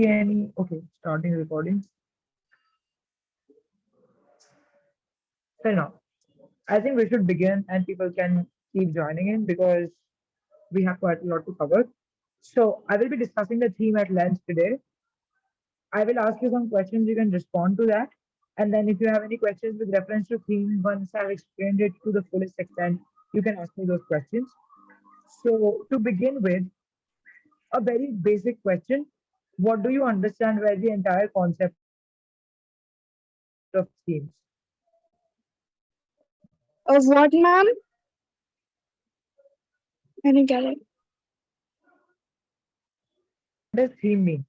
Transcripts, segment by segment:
Any okay, starting recording. So now, I think we should begin and people can keep joining in because we have quite a lot to cover. So I will be discussing the theme at length today. I will ask you some questions, you can respond to that. And then if you have any questions with reference to theme, once I've explained it to the fullest extent, you can ask me those questions. So to begin with, a very basic question. What do you understand by the entire concept of themes? Of what, ma'am? I didn't get it. What does theme mean?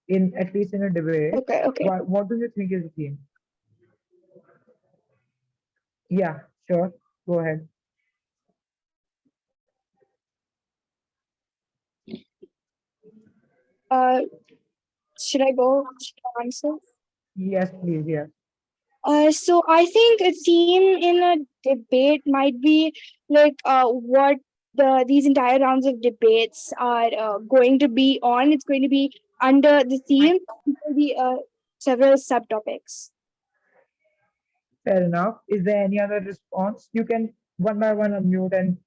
In at least in a debate, Okay, okay. what do you think is the theme? Yeah, sure. Go ahead. Uh, should I go? Should I answer? Yes, please. Yes. So I think a theme in a debate might be like what these entire rounds of debates are going to be on. It's going to be under the theme. There will be several subtopics. Fair enough. Is there any other response? You can one by one unmute and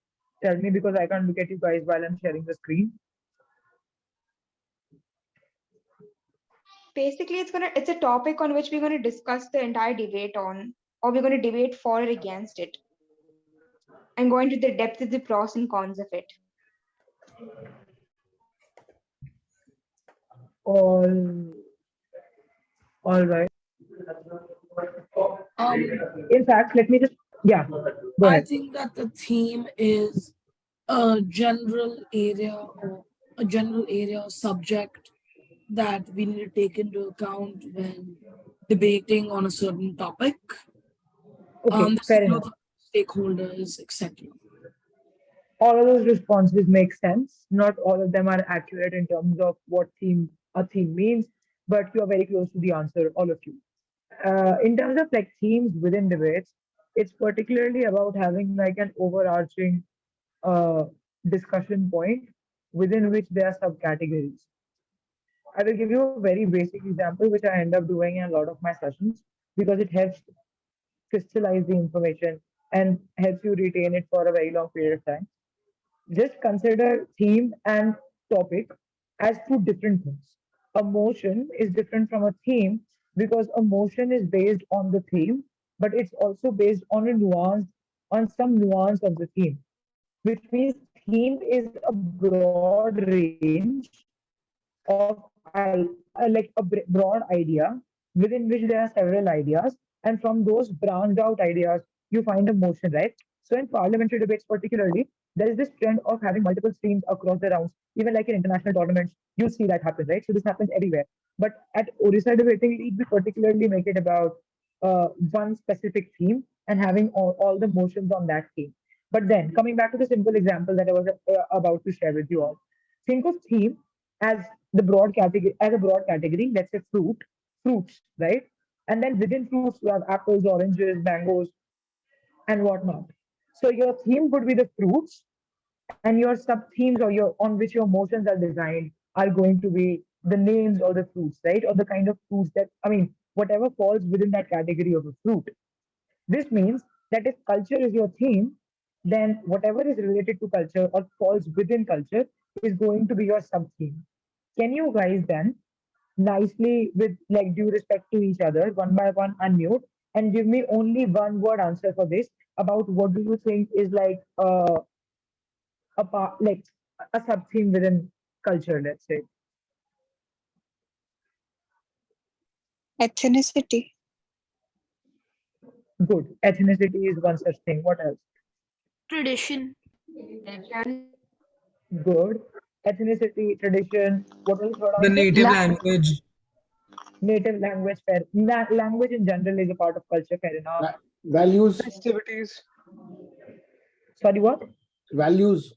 tell me because I can't look at you guys while I'm sharing the screen. Basically, it's a topic on which we're going to discuss the entire debate on, or we're going to debate for or against it, and go into the depth of the pros and cons of it. All, all right. Um, In fact, let me just yeah. Go I ahead. think that the theme is a general area or a general area or subject that we need to take into account when debating on a certain topic. Okay, This fair includes enough. stakeholders, etc. All of those responses make sense. Not all of them are accurate in terms of what theme a theme means, but you are very close to the answer, all of you. In terms of like themes within debates, it's particularly about having like an overarching uh, discussion point within which there are subcategories. I will give you a very basic example, which I end up doing in a lot of my sessions because it helps crystallize the information and helps you retain it for a very long period of time. Just consider theme and topic as two different things. A motion is different from a theme because a motion is based on the theme, but it's also based on a nuance, on some nuance of the theme, which means theme is a broad range of broad idea within which there are several ideas, and from those branched out ideas, you find a motion, right? So in parliamentary debates, particularly, there is this trend of having multiple streams across the rounds. Even like in international tournaments, you see that happen, right? So this happens everywhere. But at Odisha debating league, we particularly make it about one specific theme and having all the motions on that theme. But then coming back to the simple example that I was about to share with you all, think of theme as the broad category as a broad category. Let's say fruits, right? And then within fruits you have apples, oranges, mangoes, and whatnot. So your theme would be the fruits, and your sub themes or your on which your motions are designed are going to be the names or the fruits, right? Or the kind of fruits that whatever falls within that category of a fruit. This means that if culture is your theme, then whatever is related to culture or falls within culture is going to be your sub theme. Can you guys then nicely, with like due respect to each other, one by one unmute and give me only one word answer for this about what do you think is like a part, like a sub theme within culture, let's say. Ethnicity. Good. Ethnicity is one such thing. What else? Tradition. Religion, Good. Ethnicity, tradition. What was the third The answer? native language. Native language, fair. Language in general is a part of culture, fair enough. Values, Festivities. Sorry, what? values,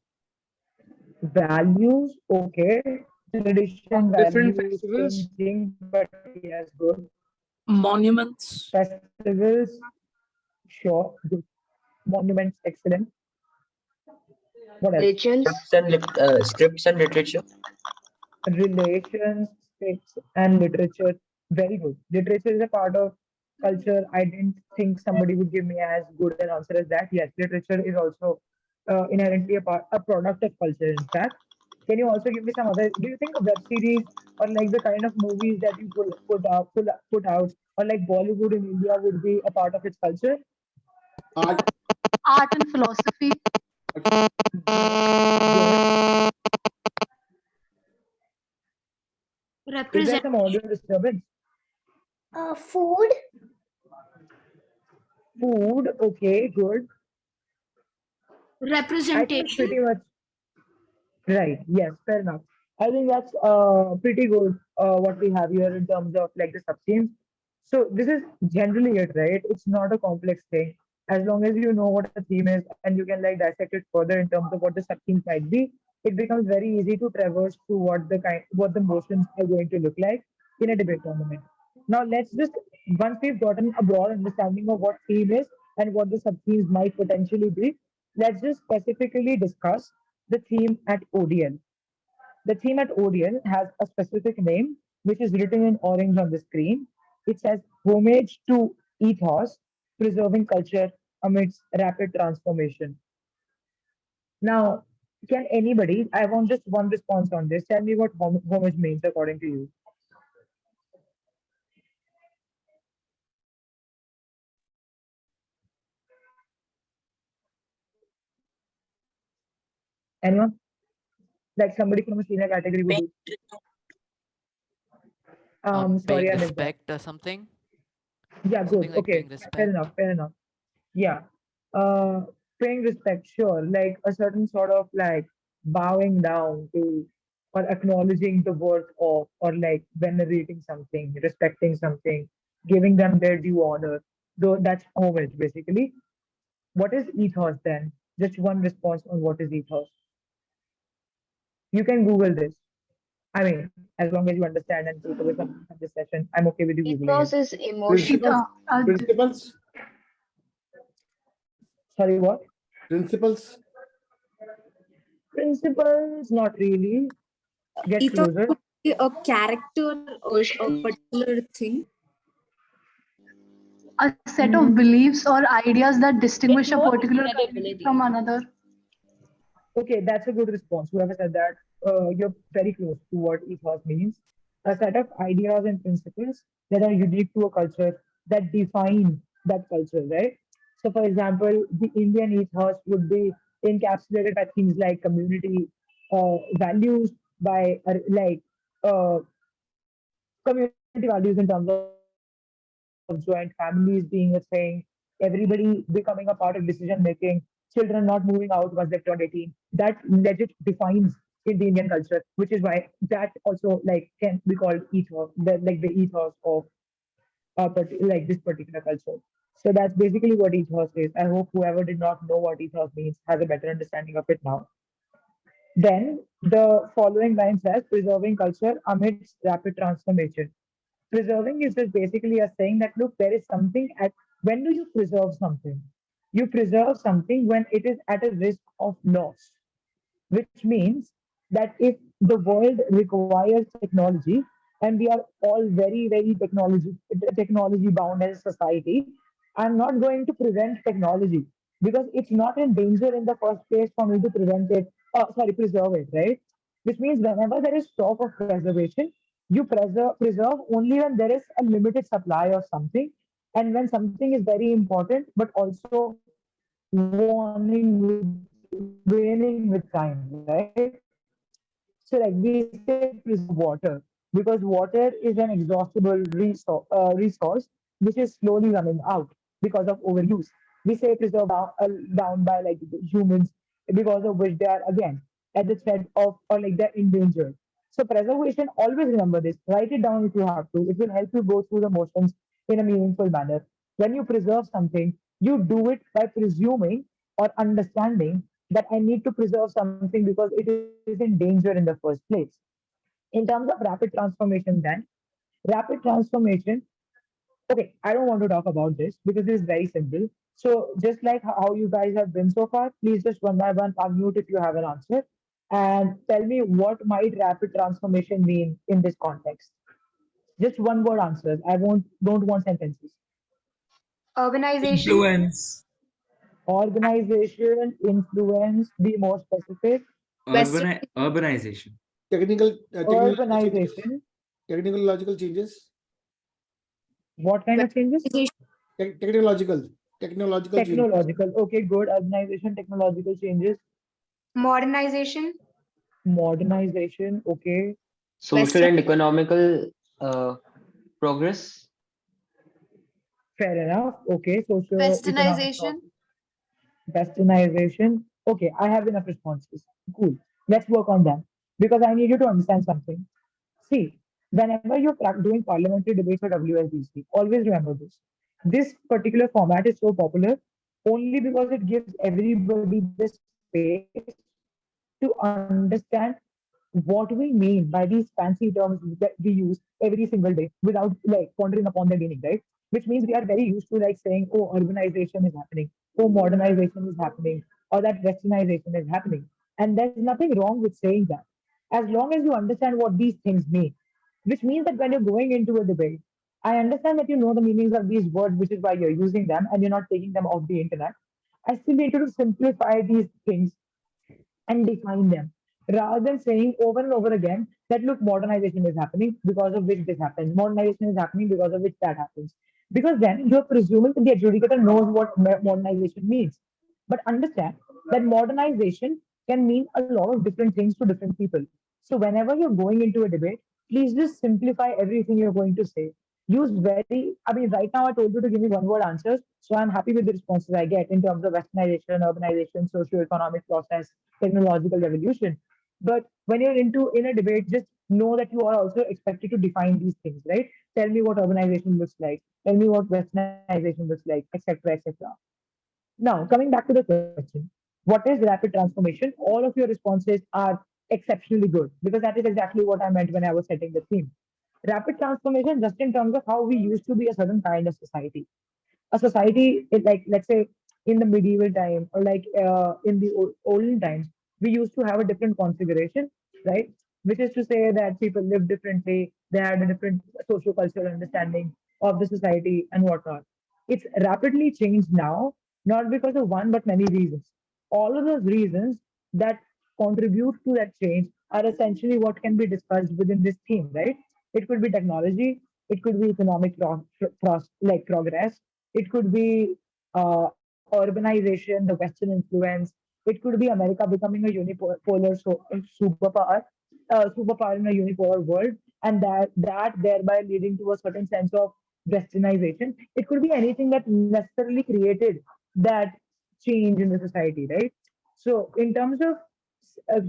Values, okay. Tradition, Different values, same festivals. thing, but yes, good. Monuments. Festivals, sure, good. Monuments, excellent. What else? religions, Scripts and literature. Relations, scripts, and literature. Very good. Literature is a part of culture. I didn't think somebody would give me as good an answer as that. Yes, literature is also inherently a product of culture. In fact, can you also give me some other? Do you think a web series or like the kind of movies that you put out, or like Bollywood in India would be a part of its culture? Art. Art and philosophy. Good. Good. Is there Represent some audio disturbance? Food. Food. Okay. Good. I think representation. pretty much. Right. Yes. Fair enough. I think that's pretty good what we have here in terms of like the sub-themes. So this is generally it, right? It's not a complex thing. As long as you know what a theme is and you can like dissect it further in terms of what the sub-themes might be, it becomes very easy to traverse through what the motions are going to look like in a debate tournament. Now let's just once we've gotten a broad understanding of what theme is and what the sub-themes might potentially be, let's just specifically discuss the theme at ODL. The theme at ODL has a specific name, which is written in orange on the screen. It says homage to ethos, preserving culture amidst rapid transformation. Now, can anybody, I want just one response on this, tell me what homage means according to you? Anyone? Like somebody from a senior category would do. Paying Sorry, I missed that. respect or something. Yeah, good. Something like Okay, paying fair respect. enough, fair enough. Yeah. Uh, Paying respect, sure. Like a certain sort of like bowing down to or acknowledging the worth of or like venerating something, respecting something, giving them their due honor. Though that's homage basically. What is ethos then? Just one response on what is ethos. You can Google this. I mean, as long as you understand and take away something from this session, I'm okay with you Googling it. Ethos is Principles. emotion. Principles. Sorry, what? Principles. Principles, not really. Get Ethos closer. could be a character or a particular thing. A set of Mm, beliefs or ideas that It's distinguish a more particular community credibility. from another. okay, that's a good response. Whoever said that, you're very close to what ethos means. A set of ideas and principles that are unique to a culture that define that culture, right? So, for example, the Indian ethos would be encapsulated by things like community values, by uh, community values in terms of joint families being a thing, everybody becoming a part of decision making, children not moving out once they've turned 18. That legit defines in the Indian culture, which is why that also like can be called ethos, like the ethos of like this particular culture. So that's basically what ethos is. I hope whoever did not know what ethos means has a better understanding of it now. Then the following line says preserving culture amidst rapid transformation. Preserving is just basically a saying that look, there is something at when do you preserve something? You preserve something when it is at a risk of loss, which means that if the world requires technology and we are all very technology bound as a society, I'm not going to prevent technology because it's not in danger in the first place for me to prevent it, preserve it, right? Which means whenever there is talk of preservation, you preserve only when there is a limited supply of something and when something is very important but also waning with time, right? So, like we say, preserve water because water is an exhaustible resource which is slowly running out because of overuse. We say preserve down by like the humans because of which they are again at the threat of or like they're endangered. So, preservation, always remember this, write it down if you have to. It will help you go through the motions in a meaningful manner. When you preserve something, you do it by presuming or understanding that I need to preserve something because it is in danger in the first place. In terms of rapid transformation, then, rapid transformation, okay, I don't want to talk about this because it is very simple. So, just like how you guys have been so far, please just one by one unmute if you have an answer. And tell me what might rapid transformation mean in this context. Just one word answers. I won't don't want sentences. Urbanization. Influence. Organization, influence, be more specific. Western Urbanization. Technological changes. Urbanization. Technological changes. What kind of changes? Westernization. Technological changes. Technological. Okay, good. Urbanization, technological changes, Modernization. modernization. Okay, Social Western and economical uh, progress. fair enough. Okay, socio-economic Westernization. westernization. Okay, I have enough responses. Cool. Let's work on them because I need you to understand something. See, whenever you're doing parliamentary debates or WSDC, always remember this. This particular format is so popular only because it gives everybody the space to understand what we mean by these fancy terms that we use every single day without like pondering upon their meaning, right? Which means we are very used to like saying, oh, urbanization is happening, oh, modernization is happening, or that westernization is happening. And there's nothing wrong with saying that as long as you understand what these things mean, which means that when you're going into a debate, I understand that you know the meanings of these words, which is why you're using them and you're not taking them off the internet. I still need you to simplify these things and define them rather than saying over and over again that look, modernization is happening because of which this happens, modernization is happening because of which that happens, because then you're presuming that the adjudicator knows what modernization means. But understand that modernization can mean a lot of different things to different people. So whenever you're going into a debate, please just simplify everything you're going to say. Use very, I mean, right now I told you to give me one word answers, so I'm happy with the responses I get in terms of westernization, urbanization, socio-economic process, technological revolution. But when you're into in a debate, just know that you are also expected to define these things, right? Tell me what urbanization looks like. Tell me what westernization looks like, etc., etc. Now, coming back to the question, what is rapid transformation? All of your responses are exceptionally good because that is exactly what I meant when I was setting the theme. Rapid transformation, just in terms of how we used to be a certain kind of society. A society, like let's say in the medieval time or like in the olden times, we used to have a different configuration, right? Which is to say that people lived differently, they had a different socio-cultural understanding of the society and whatnot. It's rapidly changed now, not because of one but many reasons. All of those reasons that contribute to that change are essentially what can be discussed within this theme, right? It could be technology, it could be economic like progress, it could be urbanization, the Western influence. It could be America becoming a unipolar superpower in a unipolar world, and that thereby leading to a certain sense of westernization. It could be anything that necessarily created that change in the society, right? So, in terms of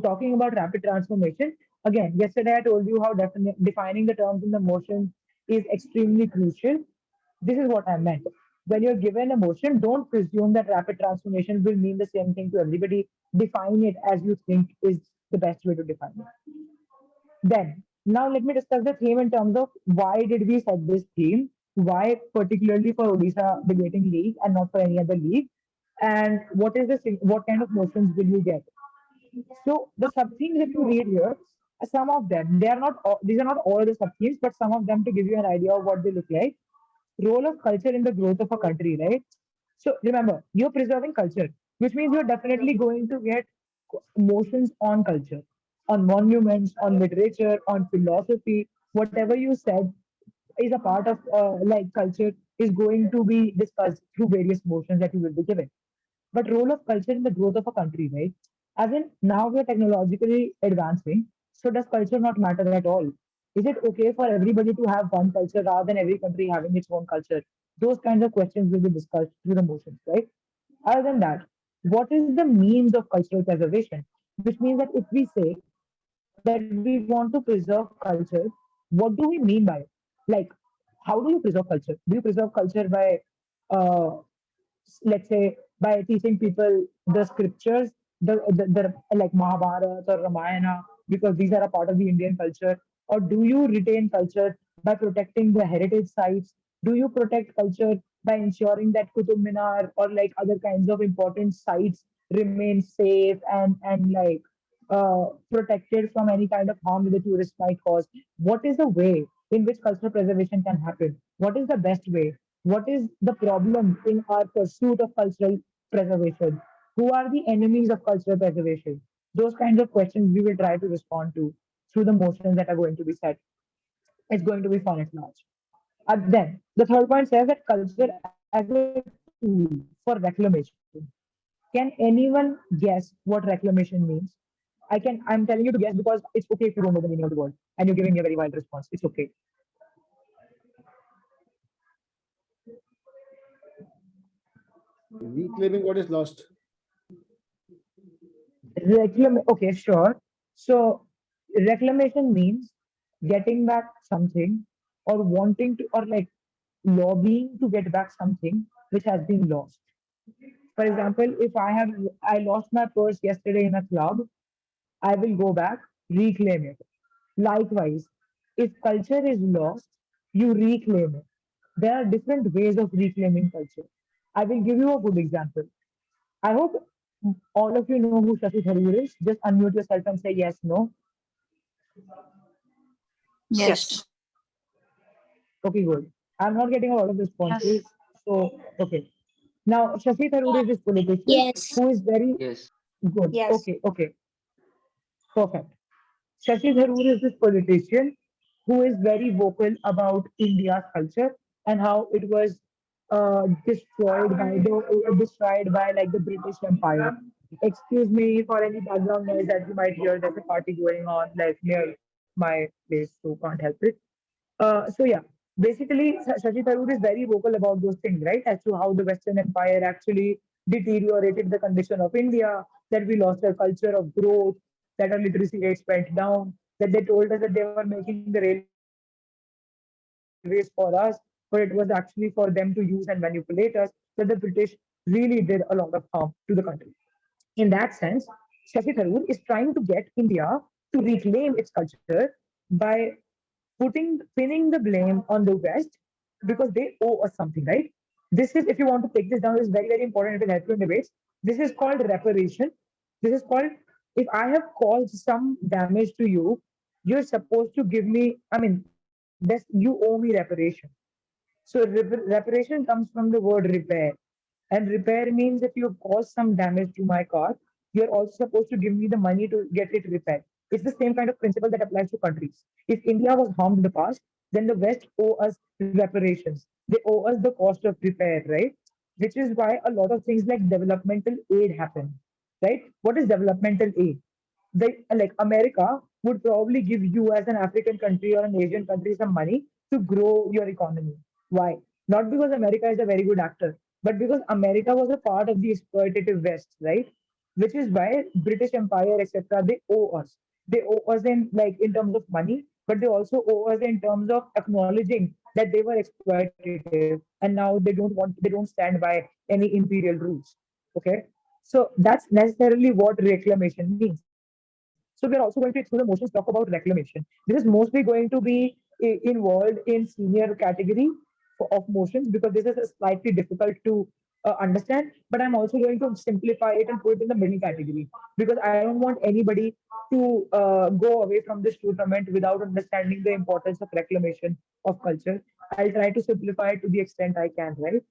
talking about rapid transformation, again, yesterday I told you how defining the terms and the motions is extremely crucial. This is what I meant. When you're given a motion, don't presume that rapid transformation will mean the same thing to everybody. Define it as you think is the best way to define it. Then, now let me discuss the theme in terms of why did we set this theme? Why particularly for Odisha Debating League and not for any other league? And what kind of motions will you get? So the sub themes that you read here, some of them, they are not these are not all the sub themes, but some of them to give you an idea of what they look like. Role of culture in the growth of a country, right? So remember, you're preserving culture, which means you're definitely going to get motions on culture, on monuments, on literature, on philosophy. Whatever you said is a part of like culture is going to be discussed through various motions that you will be given. But role of culture in the growth of a country, right? As in now we are technologically advancing, so does culture not matter at all? Is it okay for everybody to have one culture rather than every country having its own culture? Those kinds of questions will be discussed through the motions, right? Other than that, what is the means of cultural preservation? Which means that if we say that we want to preserve culture, what do we mean by it? Like, how do you preserve culture? Do you preserve culture by uh, let's say by teaching people the scriptures, the like Mahabharata or Ramayana, because these are a part of the Indian culture? Or do you retain culture by protecting the heritage sites? Do you protect culture by ensuring that Qutub Minar or like other kinds of important sites remain safe and like protected from any kind of harm that the tourists might cause. What is the way in which cultural preservation can happen? What is the best way? What is the problem in our pursuit of cultural preservation? Who are the enemies of cultural preservation? Those kinds of questions we will try to respond to through the motions that are going to be set. It's going to be fun at large. Then the third point says that culture as a tool for reclamation. Can anyone guess what reclamation means? I'm telling you to guess because it's okay if you don't know the meaning of the word and you're giving me a very wild response. It's okay. Reclaiming what is lost. Okay, sure. So reclamation means getting back something or wanting to or like lobbying to get back something which has been lost. For example, if I lost my purse yesterday in a club, I will go back, reclaim it. Likewise, if culture is lost, you reclaim it. There are different ways of reclaiming culture. I will give you a good example. I hope all of you know who Shashi Tharoor is. Just unmute yourself and say yes, no. Yes. Okay, good. I'm not getting a lot of responses. Yes. So, okay. Now, Shashi Tharoor is this politician Yes. who is very Yes. good. Yes. Okay, okay, perfect. Shashi Tharoor is this politician who is very vocal about India's culture and how it was destroyed by like the British Empire. Excuse me for any background noise that you might hear. There's a party going on like near my place, so can't help it. So yeah, basically Shashi Tharoor is very vocal about those things, right? As to how the Western Empire actually deteriorated the condition of India, that we lost our culture of growth, that our literacy rates went down, that they told us that they were making the railways for us, but it was actually for them to use and manipulate us, that the British really did a lot of harm to the country. In that sense, Shashi Tharoor is trying to get India to reclaim its culture by pinning the blame on the West because they owe us something, right? This is, if you want to take this down, is very, very important. It will help you in debates. This is called reparation. This is called, if I have caused some damage to you, you're supposed to give me, I mean, this, you owe me reparation. So reparation comes from the word repair. And repair means if you cause some damage to my car, you're also supposed to give me the money to get it repaired. It's the same kind of principle that applies to countries. If India was harmed in the past, then the West owe us reparations. They owe us the cost of repair, right? Which is why a lot of things like developmental aid happen, right? What is developmental aid? Like America would probably give you as an African country or an Asian country some money to grow your economy. Why? Not because America is a very good actor, but because America was a part of the exploitative West, right? Which is why British Empire, etc., they owe us. They owe us in like in terms of money, but they also owe us in terms of acknowledging that they were exploitative and now they don't stand by any imperial rules. Okay. So that's necessarily what reclamation means. So we are also going to, through the motions, talk about reclamation. This is mostly going to be involved in senior category of motions because this is slightly difficult to understand. But I'm also going to simplify it and put it in the middle category because I don't want anybody to go away from this tournament without understanding the importance of reclamation of culture. I'll try to simplify it to the extent I can, right?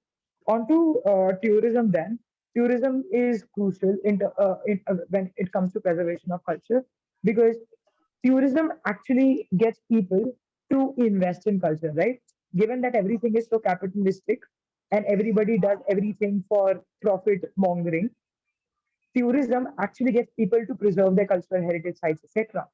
Onto tourism then. Tourism is crucial when it comes to preservation of culture because tourism actually gets people to invest in culture, right? Given that everything is so capitalistic and everybody does everything for profit mongering, tourism actually gets people to preserve their cultural heritage sites, etc.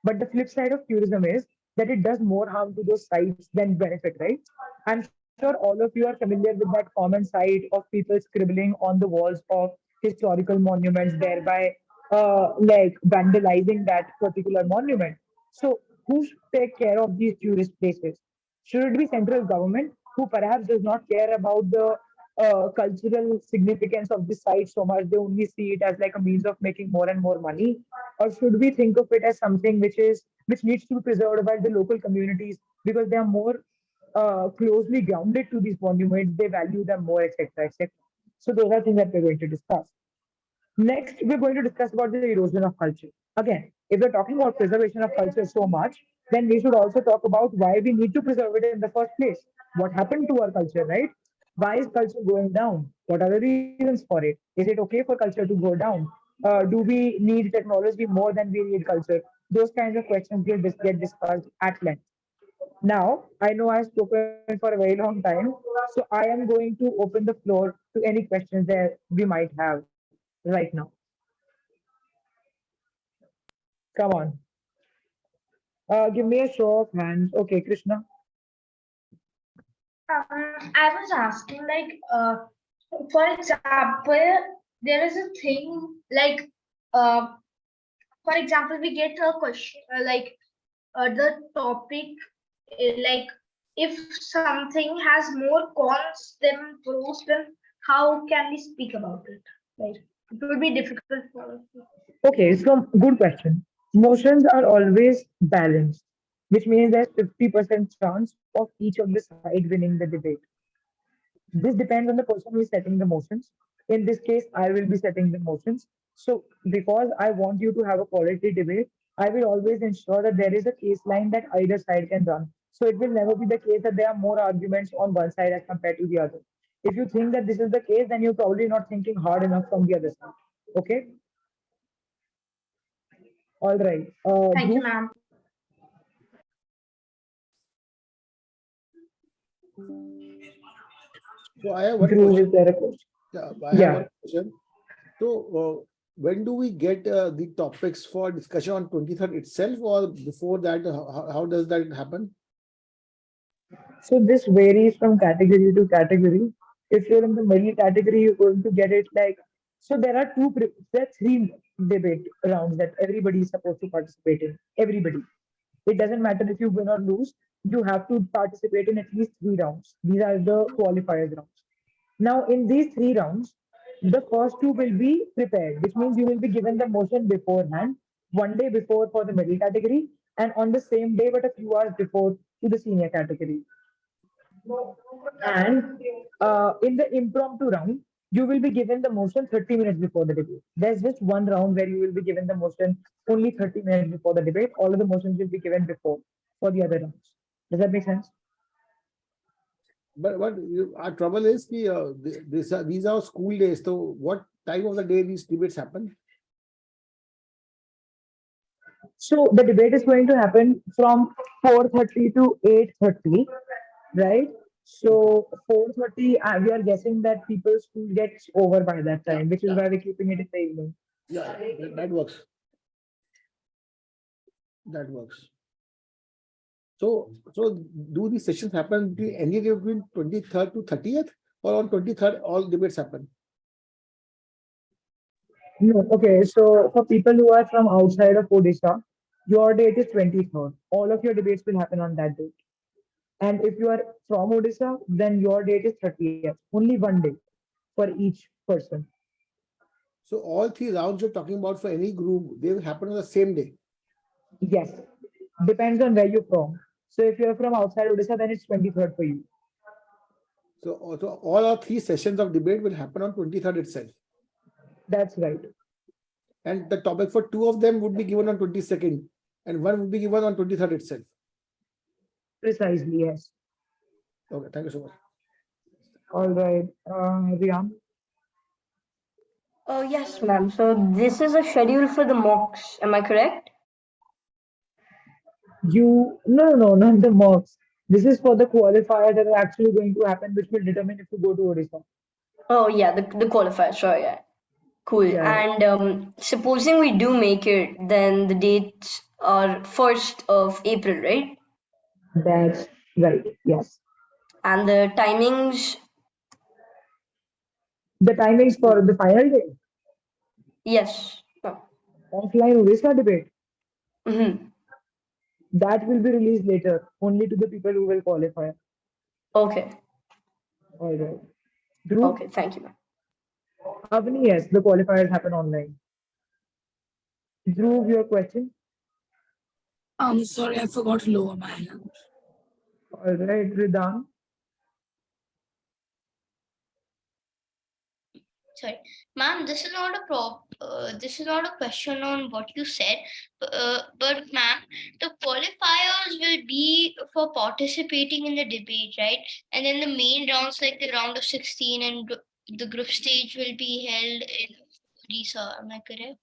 But the flip side of tourism is that it does more harm to those sites than benefit, right? I'm sure all of you are familiar with that common sight of people scribbling on the walls of historical monuments, thereby like vandalizing that particular monument. So who should take care of these tourist places? Should it be central government who perhaps does not care about the cultural significance of the site so much? They only see it as like a means of making more and more money, or should we think of it as something which needs to be preserved by the local communities because they are more closely grounded to these monuments, they value them more, etc., etc. So those are things that we're going to discuss. Next, we're going to discuss about the erosion of culture. Again, if we're talking about preservation of culture so much, then we should also talk about why we need to preserve it in the first place. What happened to our culture, right? Why is culture going down? What are the reasons for it? Is it okay for culture to go down? Do we need technology more than we need culture? Those kinds of questions get discussed at length. Now, I know I've spoken for a very long time, so I am going to open the floor to any questions that we might have right now. Come on. Give me a show of hands. Okay, Krishna. I was asking, like, for example, there is a thing like, uh, for example, we get a question the topic, like, if something has more cons than pros, then how can we speak about it? Like, it would be difficult for us. Okay, so good question. Motions are always balanced, which means there's 50% chance of each of the side winning the debate. This depends on the person who is setting the motions. In this case, I will be setting the motions. So, because I want you to have a quality debate, I will always ensure that there is a case line that either side can run. So, it will never be the case that there are more arguments on one side as compared to the other. If you think that this is the case, then you're probably not thinking hard enough from the other side. Okay? All right. Thank you, Dhruv, ma'am. So I have one Dhruv, question. is there a question? Yeah, I have Yeah. one question. So when do we get the topics for discussion on 23rd itself, or before that? How does that happen? So this varies from category to category. If you're in the middle category, you're going to get it like, so there are three debate rounds that everybody is supposed to participate in. Everybody. It doesn't matter if you win or lose. You have to participate in at least three rounds. These are the qualifiers rounds. Now, in these three rounds, the first two will be prepared, which means you will be given the motion beforehand, one day before for the middle category, and on the same day, but a few hours before to the senior category. And in the impromptu round, you will be given the motion 30 minutes before the debate. There's just one round where you will be given the motion only 30 minutes before the debate. All of the motions will be given before for the other rounds. Does that make sense? But our trouble is these are school days. So what time of the day these debates happen? So the debate is going to happen from 4:30 to 8:30, right? So 4:30, we are guessing that people's school gets over by that Yeah, time, which is yeah, why we're keeping it in the evening. yeah. That works. That works. So do these sessions happen anywhere between 23rd to 30th, or on 23rd all debates happen? No, okay. So for people who are from outside of Odisha, your date is 23rd. All of your debates will happen on that date. And if you are from Odisha, then your date is 30th. Only one day for each person. So all three rounds you're talking about for any group, they will happen on the same day. Yes. Depends on where you're from. So if you're from outside Odisha, then it's 23rd for you. So all our three sessions of debate will happen on 23rd itself. That's right. And the topic for two of them would be given on 22nd, and one would be given on 23rd itself. Precisely, yes. Okay, thank you so much. All right. Rian, Oh, yes, ma'am. So this is a schedule for the mocks. Am I correct? no, not the mocks. This is for the qualifier that are actually going to happen, which will determine if you go to Odisha. Oh, yeah, the qualifier. Sorry, yeah. Cool. Yeah, And supposing we do make it, then the dates are 1st of April, right? that's right. Yes. And the timings, The timings for the final day, yes. Oh, offline Odisha debate, mm-hmm. that will be released later, only to the people who will qualify. Okay. All right. Dhruv, Okay, thank you, ma'am. Avni, yes, the qualifiers happen online. Dhruv, your question. I'm sorry, I forgot to lower my hand. All right, Ridan. sorry, ma'am, this is not a this is not a question on what you said, but ma'am, the qualifiers will be for participating in the debate, right? And then the main rounds, like the round of 16 and the group stage, will be held in Odisha. Am I correct?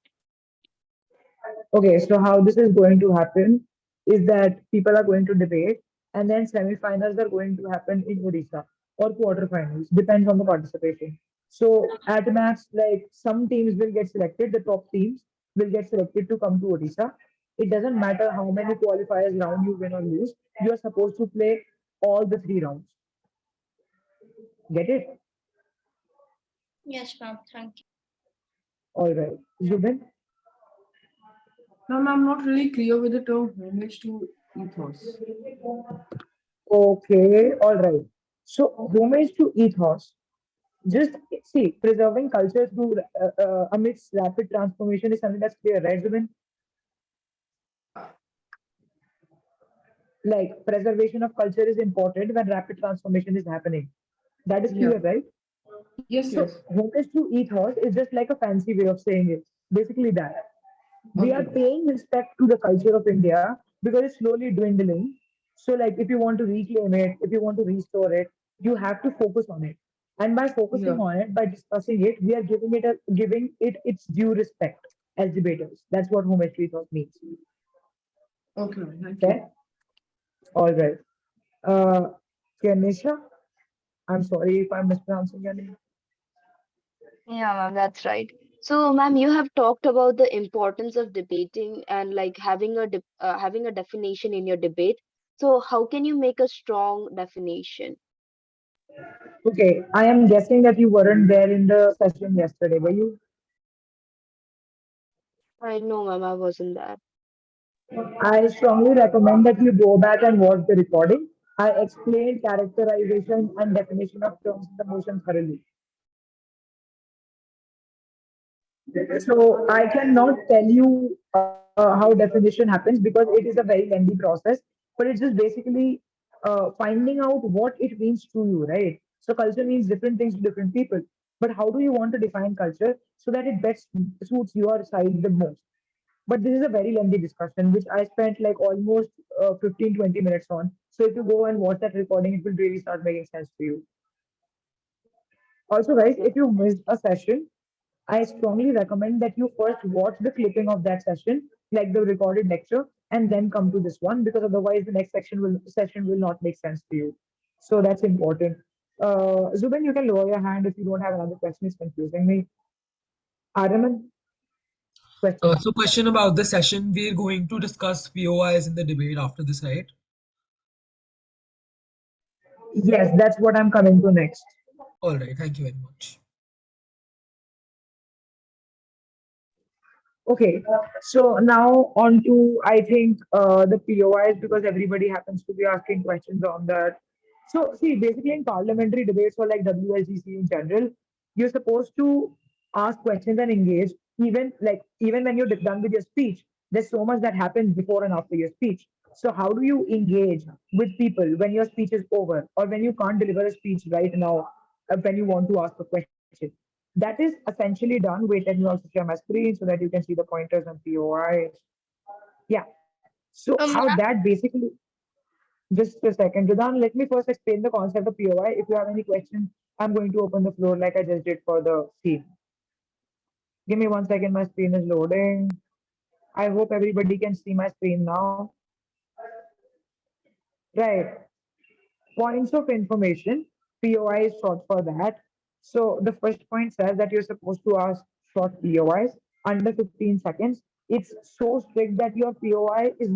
Okay, so how this is going to happen is that people are going to debate, and then semi-finals are going to happen in Odisha or quarterfinals, depends on the participation. So at max, like some teams will get selected, the top teams will get selected to come to Odisha. It doesn't matter how many qualifiers round you win or lose, you are supposed to play all the three rounds. Get it? Yes, ma'am. Thank you. All right. Zubin? Ma'am, I'm not really clear with the term homage to ethos. Okay, all right. So homage to ethos. Just see, preserving culture through amidst rapid transformation is something that's clear, right, Zubin? Yeah. Like preservation of culture is important when rapid transformation is happening. That is Yeah. clear, right? Yes, So yes. homage to ethos is just like a fancy way of saying it. Basically that. We are Okay. paying respect to the culture of India because it's slowly dwindling. So, like, if you want to reclaim it, if you want to restore it, you have to focus on it. And by focusing Yeah. on it, by discussing it, we are giving it its due respect as debaters. That's what homage to ethos means. Okay, thank you. Okay, all right. Uh, Kenisha, I'm sorry if I'm mispronouncing your name. Yeah, ma'am, that's right. So, ma'am, you have talked about the importance of debating and like having a definition in your debate. So, how can you make a strong definition? Okay, I am guessing that you weren't there in the session yesterday, were you? I know, ma'am, I wasn't there. I strongly recommend that you go back and watch the recording. I explained characterization and definition of terms in the motion thoroughly. So I cannot tell you how definition happens because it is a very lengthy process, but it's just basically finding out what it means to you, right? So culture means different things to different people. But how do you want to define culture so that it best suits your side the most? But this is a very lengthy discussion, which I spent like almost 15-20 minutes on. So if you go and watch that recording, it will really start making sense to you. Also, guys, Okay. if you missed a session, I strongly recommend that you first watch the clipping of that session, like the recorded lecture, and then come to this one because otherwise the next session will not make sense to you. So that's important. Zubin, you can lower your hand if you don't have another question. It's confusing me. Araman, question. So question about the session, we're going to discuss POIs in the debate after this, right? Yes, that's what I'm coming to next. All right, thank you very much. Okay, so now on to I think the POIs because everybody happens to be asking questions on that. So see, basically in parliamentary debates or like WLGC in general, you're supposed to ask questions and engage. Even when you're done with your speech, there's so much that happens before and after your speech. So how do you engage with people when your speech is over or when you can't deliver a speech right now when you want to ask a question? That is essentially done. Wait, let me also share my screen so that you can see the pointers and POIs. Yeah. So how that Ma'am, basically, just a second, Ridan, let me first explain the concept of POI. If you have any questions, I'm going to open the floor like I just did for the scene. Give me 1 second, my screen is loading. I hope everybody can see my screen now. Right. Points of information, POI is short for that. So the first point says that you're supposed to ask short POIs under 15 seconds. It's so strict that your POI is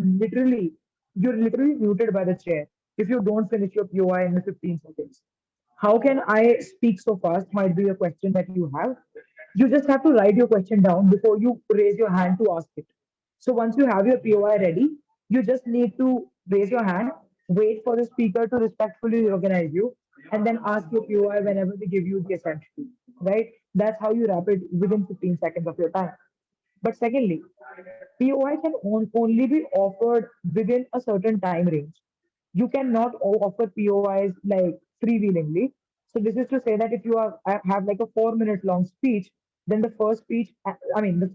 you're literally muted by the chair if you don't finish your POI in the 15 seconds. How can I speak so fast? Might be a question that you have. You just have to write your question down before you raise your hand to ask it. So once you have your POI ready, you just need to raise your hand, wait for the speaker to respectfully recognize you, and then ask your POI whenever they give you the assent to. Right? That's how you wrap it within 15 seconds of your time. But secondly, POI can only be offered within a certain time range. You cannot offer POIs like freewheelingly. So this is to say that if you have like a 4 minute long speech, then the first speech, I mean, the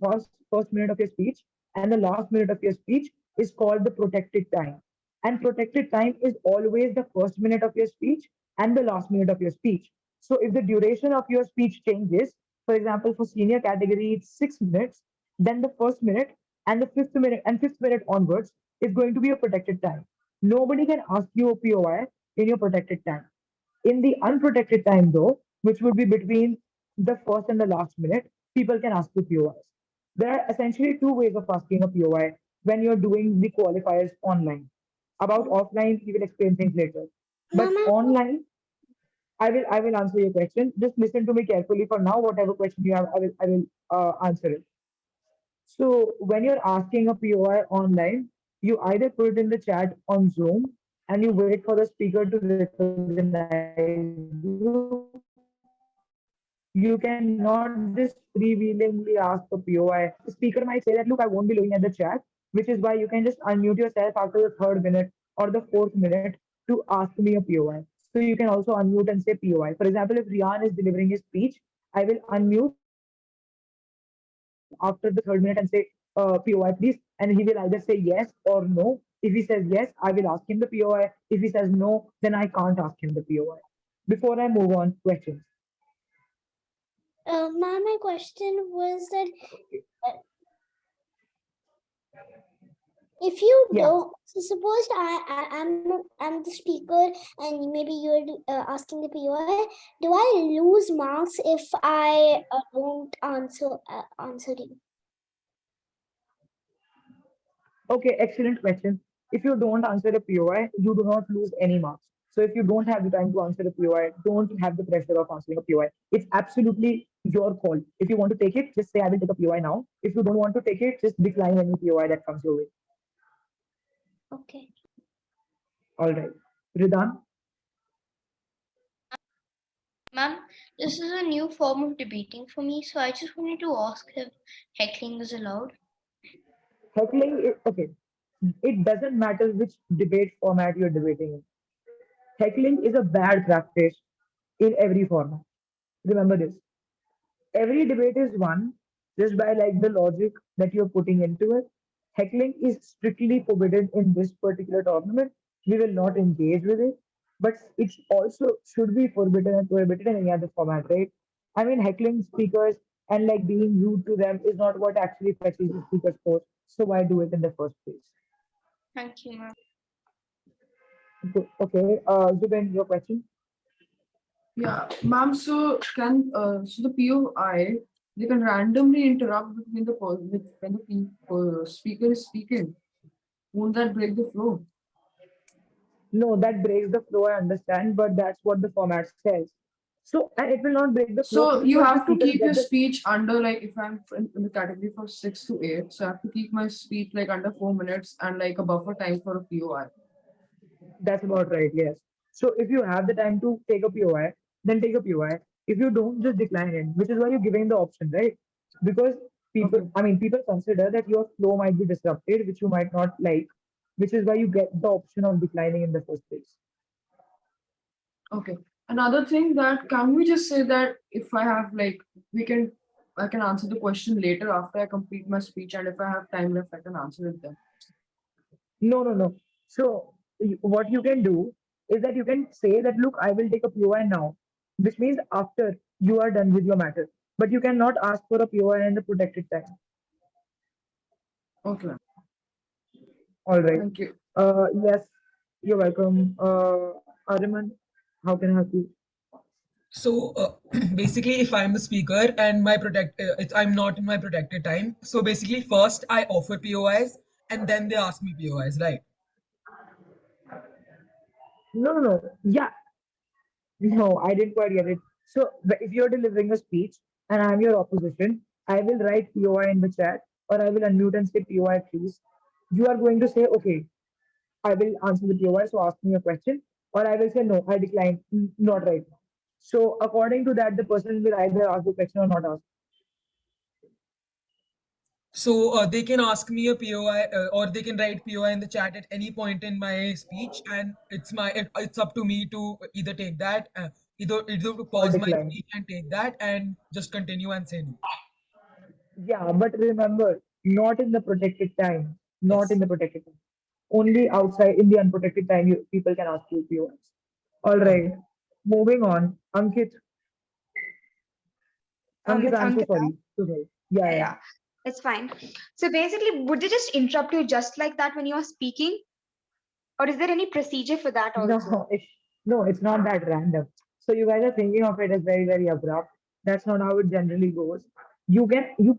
first minute of your speech and the last minute of your speech is called the protected time. And protected time is always the first minute of your speech and the last minute of your speech. So if the duration of your speech changes, for example, for senior category, it's 6 minutes, then the first minute and the fifth minute onwards is going to be a protected time. Nobody can ask you a POI in your protected time. In the unprotected time, though, which would be between the first and the last minute, people can ask you POIs. There are essentially two ways of asking a POI when you're doing the qualifiers online. About offline, we will explain things later. But Mama, online, I will answer your question. Just listen to me carefully for now. Whatever question you have, I will answer it. So when you're asking a POI online, you either put it in the chat on Zoom and you wait for the speaker to recognize you. You cannot just freewheelingly ask a POI. The speaker might say that, look, I won't be looking at the chat, which is why you can just unmute yourself after the third minute or the fourth minute to ask me a POI. So you can also unmute and say POI. For example, if Rian is delivering his speech, I will unmute after the third minute and say POI, please. And he will either say yes or no. If he says yes, I will ask him the POI. If he says no, then I can't ask him the POI. Before I move on, questions. ma'am, my question was that uh, if you Yeah. don't, so suppose I'm the speaker and maybe you're asking the POI, do I lose marks if I don't answer you? Okay, excellent question. If you don't answer a POI, you do not lose any marks. So if you don't have the time to answer a POI, don't have the pressure of answering a POI. It's absolutely your call. If you want to take it, just say I will take a POI now. If you don't want to take it, just decline any POI that comes your way. Okay. All right. Ridan, Ma'am, this is a new form of debating for me, so I just wanted to ask if heckling is allowed. heckling is okay. It doesn't matter which debate format you're debating in. Heckling is a bad practice in every format. Remember this. Every debate is won just by like the logic that you're putting into it. Heckling is strictly forbidden in this particular tournament. We will not engage with it, but it also should be forbidden and prohibited in any other format, right? I mean, heckling speakers and like being rude to them is not what actually fetches the speaker's post. So why do it in the first place? Thank you, ma'am. Okay, Zubain, your question. Yeah, ma'am. So can so the POI, they can randomly interrupt between when the speaker is speaking. Won't that break the flow? No, that breaks the flow, I understand, but that's what the format says. So, and it will not break the flow So you because the have to speaker will keep get your the. speech under, like, if I'm in the category for 6 to 8, so I have to keep my speech like under 4 minutes and like a buffer time for a POI. That's about right, yes. So, if you have the time to take a POI, then take a POI. If you don't, just decline it, which is why you're giving the option, right? Because people, Okay. I mean, people consider that your flow might be disrupted, which you might not like, which is why you get the option of declining in the first place. Okay. Another thing, that can we just say that if I have like I can answer the question later after I complete my speech, and if I have time left, I can answer it then. No, no, no. So what you can do is that you can say that, look, I will take a POI now, which means after you are done with your matter. But you cannot ask for a POI in the protected time. Okay. All right. Thank you. Yes, you're welcome. Ariman, how can I help you? So basically, if I'm the speaker and I'm not in my protected time. So basically, first I offer POIs and then they ask me POIs, right? No, no, no. Yeah, no, I didn't quite get it. So if you're delivering a speech and I'm your opposition, I will write POI in the chat or I will unmute and say POI, please. You are going to say, okay, I will answer the POI, so ask me a question, or I will say no, I decline, not right now. So according to that, the person will either ask the question or not ask. So they can ask me a POI or they can write POI in the chat at any point in my speech, and it's up to me to either take that either to or pause my decline. speech and take that and just continue and say no. Yeah, but remember, not in the protected time. Not in Yes. the protected time. Only outside in the unprotected time, people can ask you POIs. All Okay. right. Moving on. Ankit, With I'm so Ankita. sorry. So sorry. Yeah, yeah. Yeah, it's fine. So basically, would they just interrupt you just like that when you are speaking? Or is there any procedure for that also? No, it's not that random. So you guys are thinking of it as very, very abrupt. That's not how it generally goes. You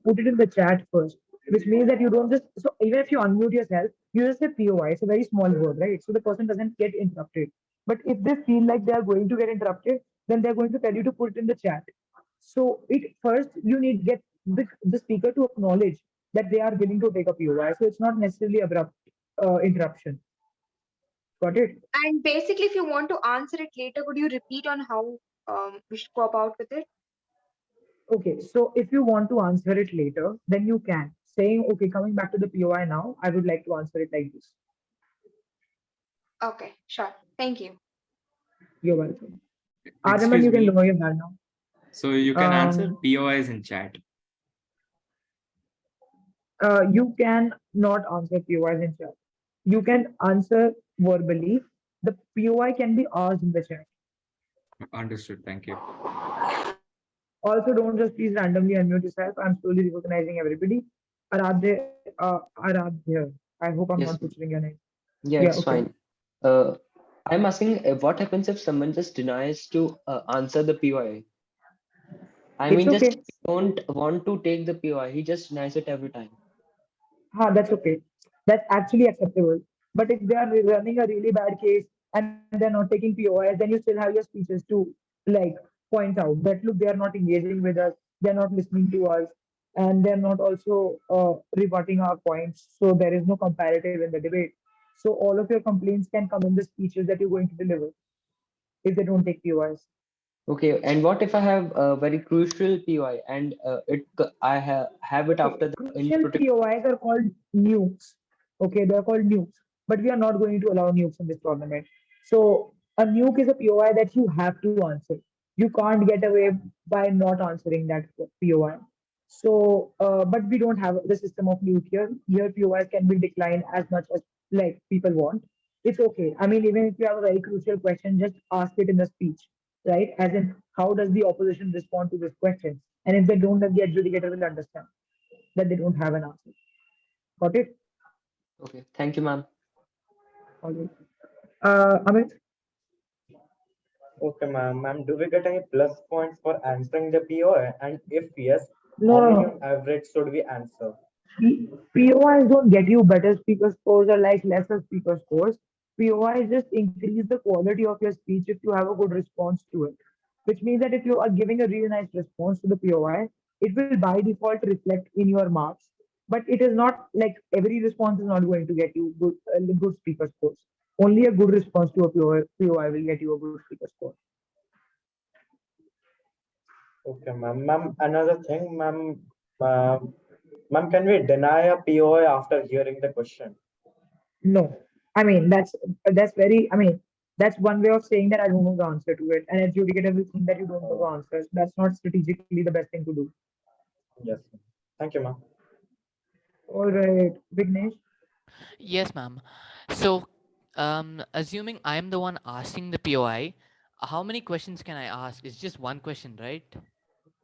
put it in the chat first, which means that you don't just so even if you unmute yourself, you just say POI. It's a very small word, right? So the person doesn't get interrupted. But if they feel like they are going to get interrupted, then they're going to tell you to put it in the chat. So it first you need get the speaker to acknowledge that they are willing to take a POI. So it's not necessarily abrupt interruption. Got it? And basically, if you want to answer it later, would you repeat on how we should go about with it? Okay, so if you want to answer it later, then you can. Saying, okay, coming back to the POI now, I would like to answer it like this. Okay, sure. Thank you. You're welcome. Aryaman, Excuse you can me. lower your hand now. So you can answer Um, POIs in chat. you can not answer POIs in chat. You can answer verbally. The POI can be asked in the chat. Understood. Thank you. Also, don't just please randomly unmute yourself. I'm slowly recognizing everybody. Aradhya. I hope I'm not Yes. butchering your name. Yeah, Yeah, it's okay. fine. I'm asking what happens if someone just denies to answer the POI? I It's mean, just okay. don't want to take the POI. He just denies it every time. That's okay. That's actually acceptable. But if they are running a really bad case and they're not taking POIs, then you still have your speeches to like point out that look, they are not engaging with us, they're not listening to us, and they're not also rebutting our points. So there is no comparative in the debate. So all of your complaints can come in the speeches that you're going to deliver if they don't take POIs. Okay, and what if I have a very crucial POI and I have it Okay, after the in crucial protect? POIs are called nukes. Okay, they're called nukes, but we are not going to allow nukes in this tournament. So a nuke is a POI that you have to answer. You can't get away by not answering that POI. So, but we don't have the system of nuke here. Here, POIs can be declined as much as like people want. It's okay. I mean, even if you have a very crucial question, just ask it in the speech, right? As in, how does the opposition respond to this question? And if they don't, then the adjudicator will understand that they don't have an answer. Got it? Okay, thank you, ma'am. All right. Amit? Okay, ma'am. Ma'am, do we get any plus points for answering the POA? And if yes, No, how no, many on no. average should we answer? POIs don't get you better speaker scores or like lesser speaker scores. POIs just increase the quality of your speech if you have a good response to it. Which means that if you are giving a really nice response to the POI, it will by default reflect in your marks. But it is not like every response is not going to get you good speaker scores. Only a good response to a POI will get you a good speaker score. Okay, ma'am. Ma'am, another thing, ma'am. Uh, ma'am, can we deny a POA after hearing the question? No, I mean that's very. I mean that's one way of saying that I don't know the answer to it, and adjudicator will think that you don't know the answers. That's not strategically the best thing to do. Yes. Thank you, ma'am. All right, Vignesh. Yes, ma'am. So, assuming I'm the one asking the POI, how many questions can I ask? It's just one question, right?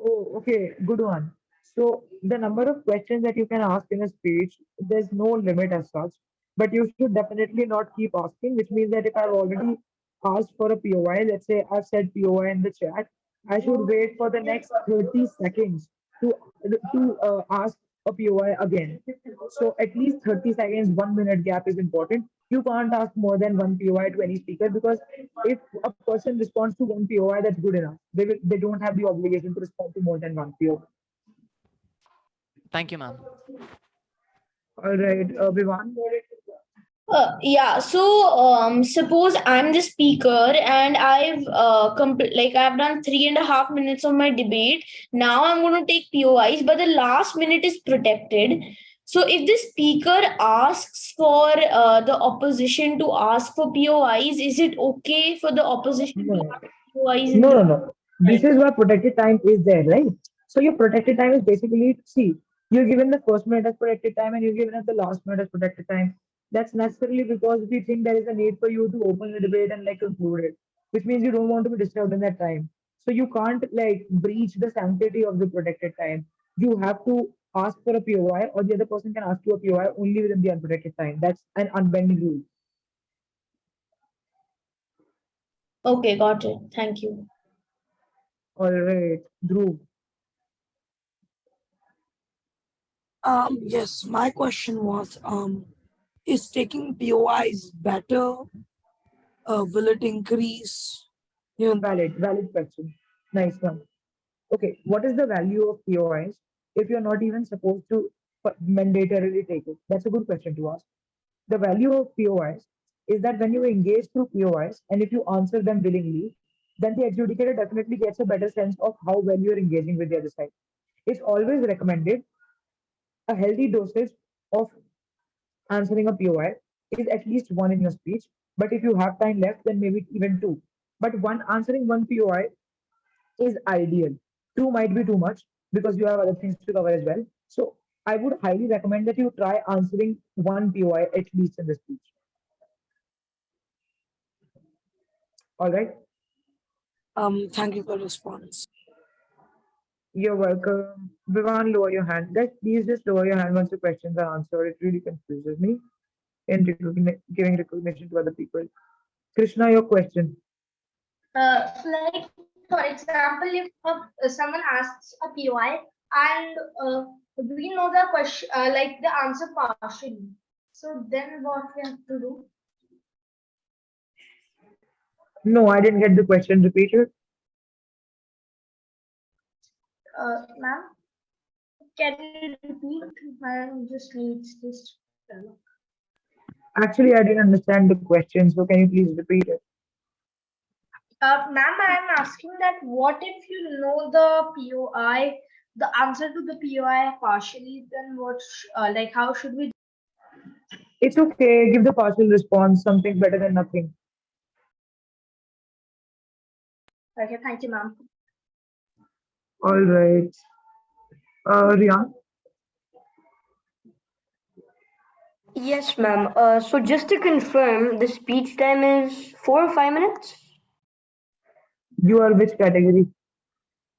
Oh, okay, good one. So the number of questions that you can ask in a speech, there's no limit as such, but you should definitely not keep asking, which means that if I've already asked for a POI, let's say I've said POI in the chat, I should wait for the next 30 seconds to ask a POI again. So at least 30 seconds, 1 minute gap is important. You can't ask more than one POI to any speaker because if a person responds to one POI, that's good enough. They don't have the obligation to respond to more than one POI. Thank you, ma'am. All right, Vivan. Yeah, so suppose I'm the speaker and I've done 3.5 minutes of my debate. Now I'm going to take POIs, but the last minute is protected. So if the speaker asks for the opposition to ask for POIs, is it okay for the opposition to No, ask POI is in No, the no, no. This time. is why protected time is there, right? So your protected time is basically, see, you're given the first minute as protected time and you're given as the last minute as protected time. That's necessarily because we think there is a need for you to open the debate and like conclude it, which means you don't want to be disturbed in that time. So you can't like breach the sanctity of the protected time. You have to ask for a POI or the other person can ask you a POI only within the unprotected time. That's an unbending rule. Okay, got it. Thank you. All right, Dhruv. Yes, my question was, is taking POIs better? Will it increase? Valid question. Nice one. Okay, what is the value of POIs if you're not even supposed to mandatorily take it? That's a good question to ask. The value of POIs is that when you engage through POIs and if you answer them willingly, then the adjudicator definitely gets a better sense of how well you're engaging with the other side. It's always recommended a healthy dosage of answering a POI is at least one in your speech. But if you have time left, then maybe even two. But answering one POI is ideal. Two might be too much because you have other things to cover as well. So I would highly recommend that you try answering one POI at least in the speech. All right. Thank you for the response. You're welcome. Vivan, lower your hand. Guys, please just lower your hand once your questions are answered. It really confuses me in giving recognition to other people. Krishna, your question. So like for example, if someone asks a POI and we know the question, like the answer partially, so then what we have to do? No, I didn't get the question repeated. Ma'am, can you repeat? I just needs this. Actually, I didn't understand the question, so can you please repeat it? Ma'am, I'm asking that what if you know the POI, the answer to the POI partially, then what, like how should we? It's okay. Give the partial response, something better than nothing. Okay, thank you, ma'am. All right. Rian, Yes, ma'am. So just to confirm, the speech time is 4 or 5 minutes? you are which category?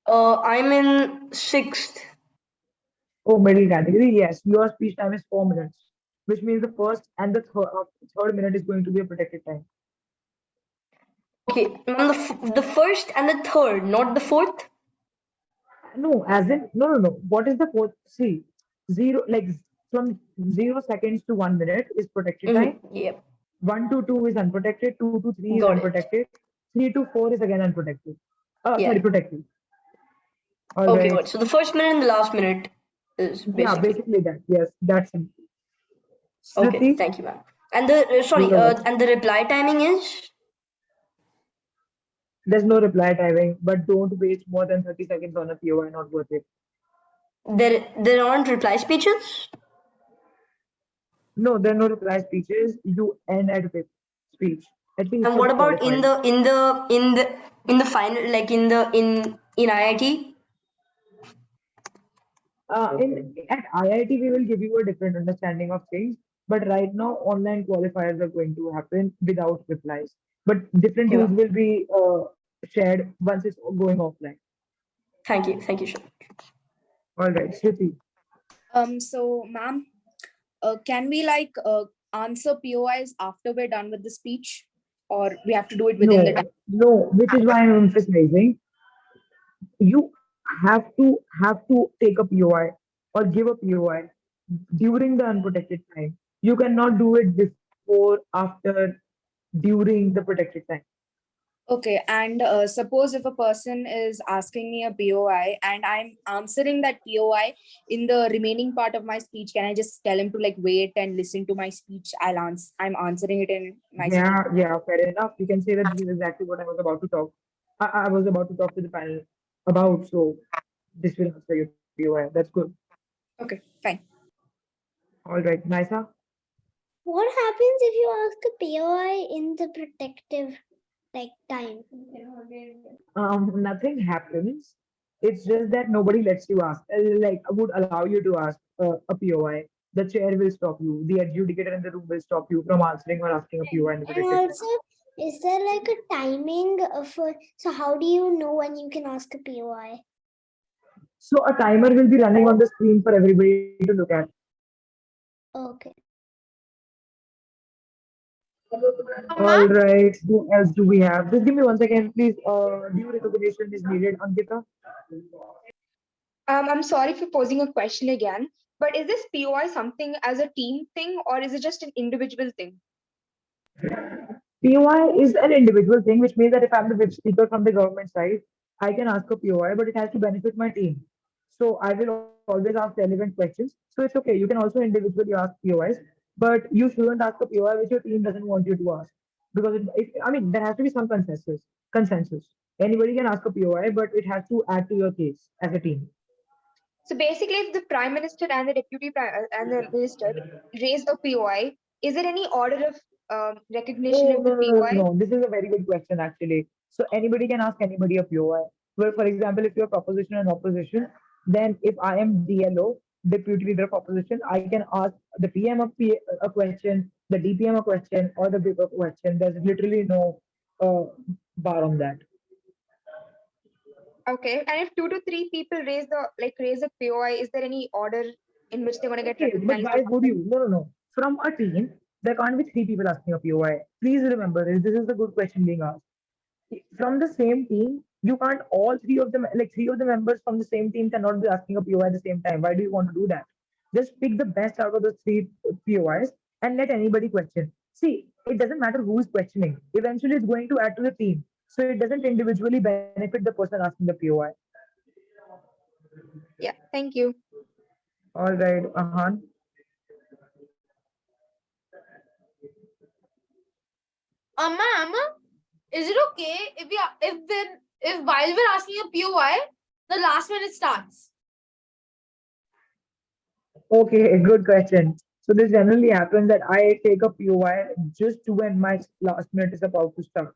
I'm in sixth. Oh, middle category. Yes, your speech time is 4 minutes, which means the first and the third minute is going to be a protected time. Okay, ma'am, the first and the third, not the fourth? No, as in no. What is the fourth? See, zero like from 0 seconds to 1 minute is protected time. Yep, 1 to 2 is unprotected. 2 to 3 is got it. unprotected. 3 to 4 is again unprotected. Sorry, Yeah. protected. All Okay, right. got it. So the first minute and the last minute is Yeah, basically. basically that. Yes, that's it. Okay, Shruti, thank you, ma'am. And the sorry, you are welcome. and the reply timing is There's no reply timing, but don't waste more than 30 seconds on a POI, not worth it. there aren't reply speeches? No, there are no reply speeches. You end at fifth speech, at least And for what the about in qualified. the final, like in IIT? At IIT, we will give you a different understanding of things, but right now, online qualifiers are going to happen without replies. But different Okay, tools ma'am. will be shared once it's going offline. Thank you, sure. All right, Shruti. So, ma'am, can we like answer POIs after we're done with the speech, or we have to do it within the time? No, which is why I'm emphasizing you have to take a POI or give a POI during the unprotected time. You cannot do it before, after, during the protected time. Okay, and suppose if a person is asking me a POI and I'm answering that POI in the remaining part of my speech, can I just tell him to like wait and listen to my speech? I'm answering it in my speech. Yeah, fair enough. You can say that this is exactly what I was about to talk. I was about to talk to the panel about. So this will answer your POI. That's good. Okay, fine. All right, Nisa. What happens if you ask a POI in the protective? like time? Nothing happens. It's just that nobody lets you ask. Like would allow you to ask a POI. The chair will stop you. The adjudicator in the room will stop you from answering or asking a POI in the And predicted time. also, is there like a timing for, so how do you know when you can ask a POI? So a timer will be running on the screen for everybody to look at. Okay. All right. Who else do we have? Just give me 1 second, please. Due recognition is needed. Ankita. I'm sorry for posing a question again, but is this POI something as a team thing or is it just an individual thing? POI is an individual thing, which means that if I'm the web speaker from the government side, I can ask a POI, but it has to benefit my team. So I will always ask relevant questions. So it's okay. You can also individually ask POIs, but you shouldn't ask a POI which your team doesn't want you to ask. Because I mean, there has to be some consensus. Consensus. Anybody can ask a POI, but it has to add to your case as a team. So basically, if the Prime Minister and the Deputy Prime and the Minister raise a POI, is there any order of recognition Oh, of the no, no, no, POI? no. This is a very good question, actually. So anybody can ask anybody a POI. Well, for example, if you're proposition and opposition, then if I am DLO, deputy leader of opposition, I can ask the PM a question, the DPM a question, or the BIP a question. There's literally no uh, bar on that. Okay, and if 2 to 3 people raise a POI, is there any order in which they're going to get Okay, but recognized or why would something? you? No, no, no. From a team, there can't be three people asking a POI. Please remember this. This is the good question being asked. From the same team, you can't all three of them, like three of the members from the same team cannot be asking a POI at the same time. Why do you want to do that? Just pick the best out of the three POIs and let anybody question. See, it doesn't matter who is questioning. Eventually, it's going to add to the team. So it doesn't individually benefit the person asking the POI. Yeah, thank you. All right, Ahan. Ma'am, is it okay if while we're asking a POI, the last minute starts? Okay, good question. So this generally happens that I take a POI just to when my last minute is about to start.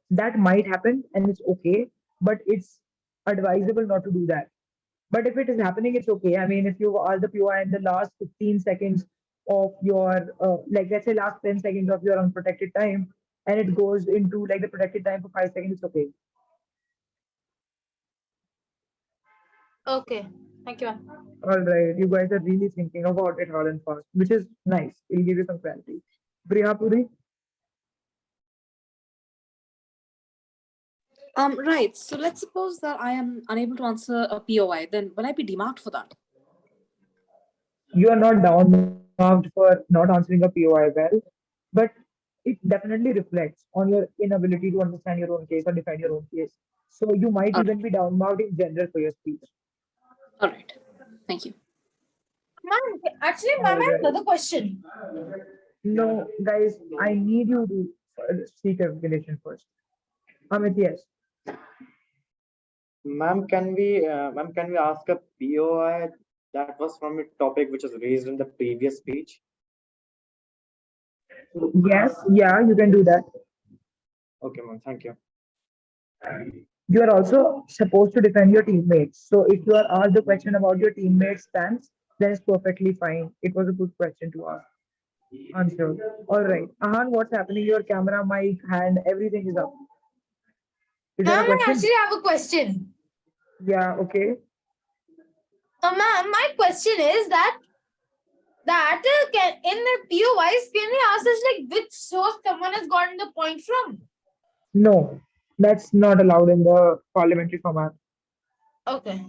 That might happen and it's okay, but it's advisable not to do that. But if it is happening, it's okay. I mean, if you are the POI in the last 15 seconds of your, like let's say last 10 seconds of your unprotected time, and it goes into like the protected time for 5 seconds, it's okay. Okay, thank you, ma'am. All right, you guys are really thinking about it hard and fast, which is nice. It'll give you some clarity. Priyapuri, Right. So let's suppose that I am unable to answer a POI, then will I be demarked for that? you are not down marked for not answering a POI well, but it definitely reflects on your inability to understand your own case or defend your own case. So you might All even right. be down marked in general for your speech. All right. Thank you. Ma'am, actually, All ma'am, I have right. another question. No, guys, I need you to seek explanation first. Amit, yes. Ma'am, can we ask a POI that was from a topic which was raised in the previous speech? Yes, yeah, you can do that. Okay, ma'am. Thank you. You are also supposed to defend your teammates. So if you are asked the question about your teammates' stance, then it's perfectly fine. It was a good question to ask. Answer. All right. Ahan, what's happening? Your camera, mic, hand, everything is up. Is there a Ma'am, I question? actually have a question. Yeah, okay. Ma'am, my question is that can in the POIs, can we ask us like which source someone has gotten the point from? No, that's not allowed in the parliamentary format. Okay.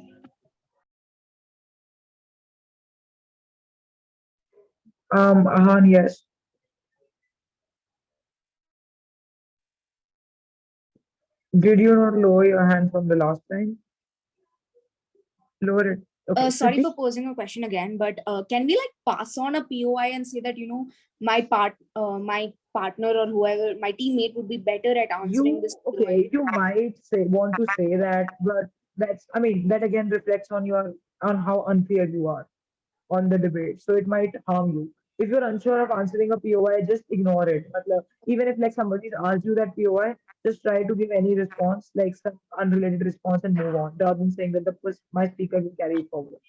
Ahan, yes. Did you not lower your hand from the last time? Lower it. Okay, Sorry Shruti? for posing a question again, but can we like pass on a POI and say that my partner or whoever my teammate would be better at answering You this POI? okay? You might say want to say that, but that's I mean that again reflects on your on how unfair you are on the debate. So it might harm you. If you're unsure of answering a POI, just ignore it. Matlab, even if like somebody's asked you that POI, just try to give any response, like some unrelated response, and move on, rather than saying that my speaker will carry it forward.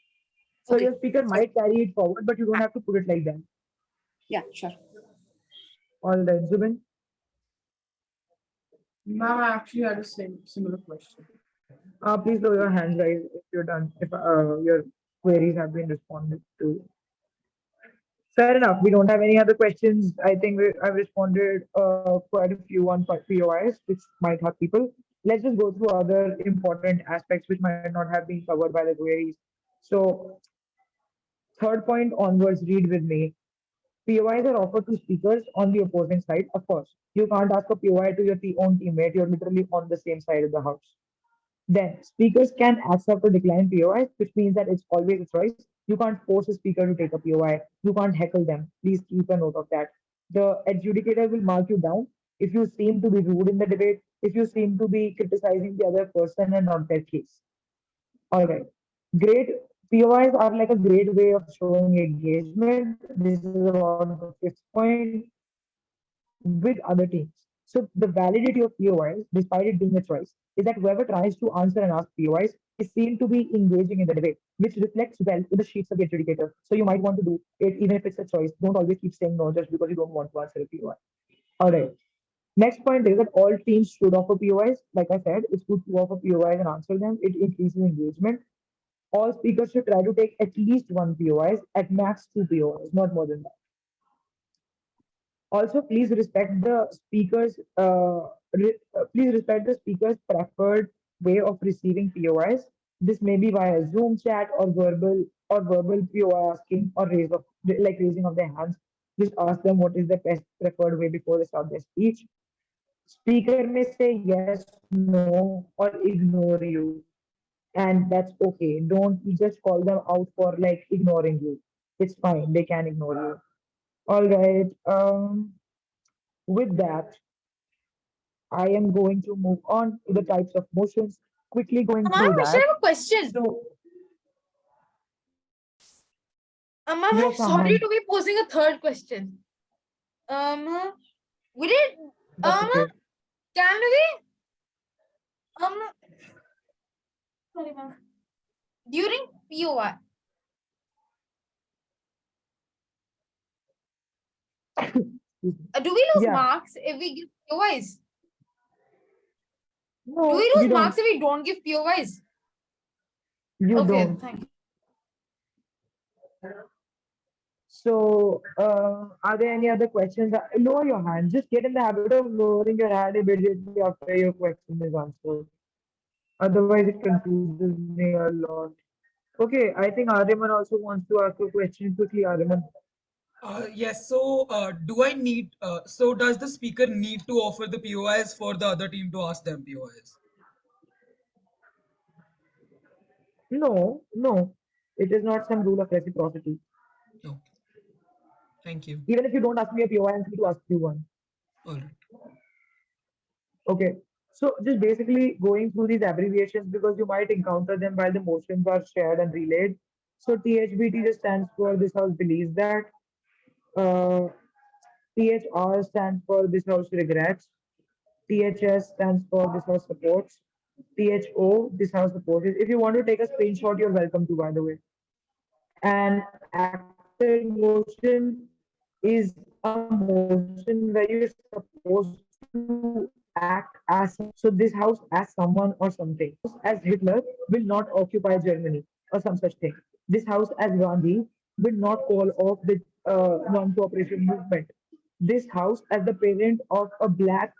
So Okay. your speaker might carry it forward, but you don't have to put it like that. Yeah, sure. All right, Zubin. Ma'am, I actually had the same similar question. Please lower your hands, guys, if you're done, if your queries have been responded to. Fair enough. We don't have any other questions. I think I've responded quite a few on POIs, which might have people. Let's just go through other important aspects which might not have been covered by the queries. So, third point onwards, read with me. POIs are offered to speakers on the opposing side. Of course, you can't ask a POI to your own teammate. You're literally on the same side of the house. Then speakers can accept or decline POIs, which means that it's always a choice. You can't force a speaker to take a POI. You can't heckle them. Please keep a note of that. The adjudicator will mark you down if you seem to be rude in the debate, if you seem to be criticizing the other person and not their case. All right. Great. POIs are like a great way of showing engagement. This is about the fifth point with other teams. So the validity of POIs, despite it being a choice, is that whoever tries to answer and ask POIs is seen to be engaging in the debate, which reflects well in the sheets of the adjudicator. So you might want to do it even if it's a choice. Don't always keep saying no just because you don't want to answer a POI. All right. Next point is that all teams should offer POIs. Like I said, it's good to offer POIs and answer them. It increases engagement. All speakers should try to take at least one POIs, at max two POIs, not more than that. Also, please respect the speaker's preferred way of receiving POIs. This may be via Zoom chat or verbal POI asking or raising of their hands. Just ask them what is the best preferred way before they start their speech. Speaker may say yes, no, or ignore you, and that's okay. Don't just call them out for like ignoring you. It's fine. They can ignore you. All right. With that, I am going to move on to the types of motions. Quickly going Ma'am, through I should that. have a question. So, Ma'am, I'm yes, sorry Aman, to be posing a third question. Um, we did. that's okay. Can we? Um, sorry, ma'am. During POI, do we lose Yeah, marks if we give POIs? Do no, we you lose don't. marks if we don't give POIs? You Okay, don't. thank you. So, are there any other questions? Lower your hand. Just get in the habit of lowering your hand immediately after your question is answered. Otherwise, it confuses me a lot. Okay, I think Ariman also wants to ask a question quickly, Ariman. Yes, so do I need, so does the speaker need to offer the POIs for the other team to ask them POIs? No, no, it is not some rule of reciprocity. No, thank you. Even if you don't ask me a POI, I'm free to ask you one. All right. Okay. So just basically going through these abbreviations because you might encounter them while the motions are shared and relayed. So THBT just stands for this house believes that. Uh, THR stands for this house regrets. THS stands for this house supports. THO, this house opposes. If you want to take a screenshot, you're welcome to, by the way. And active motion is a motion where you're supposed to act as someone or something. So this house as someone or something. This house as Hitler will not occupy Germany or some such thing. This house as Gandhi will not call off the non-cooperation movement. This house as the parent of a black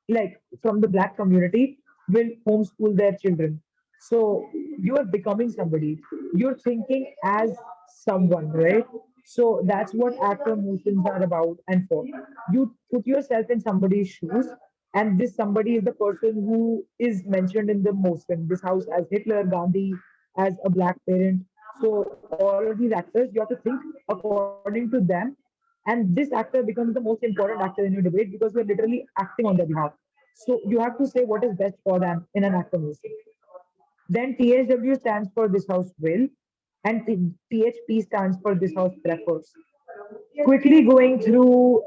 like from the black community will homeschool their children. So you are becoming somebody. You're thinking as someone, right? So that's what actor motions are about and for. You put yourself in somebody's shoes, and this somebody is the person who is mentioned in the motion. This house as Hitler, Gandhi, as a black parent. So all of these actors, you have to think according to them, and this actor becomes the most important actor in your debate because you're literally acting on their behalf. So you have to say what is best for them in an actor motion. Then THW stands for this house will, and THP stands for this house prefers. quickly going through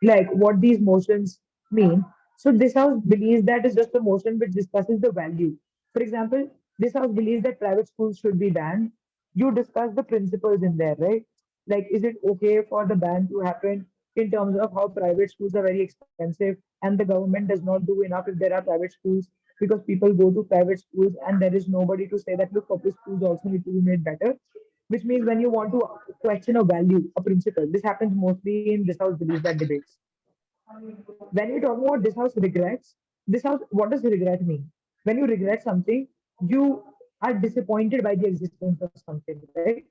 like what these motions mean. So this house believes that is just a motion which discusses the value. For example, this house believes that private schools should be banned. You discuss the principles in there, right? Like, is it okay for the ban to happen in terms of how private schools are very expensive and the government does not do enough if there are private schools, because people go to private schools and there is nobody to say that look, public schools also need to be made better, which means when you want to question a value, a principle, this happens mostly in this house believes that debates. When we talk about this house regrets, this house, what does regret mean? When you regret something, you are disappointed by the existence of something, right?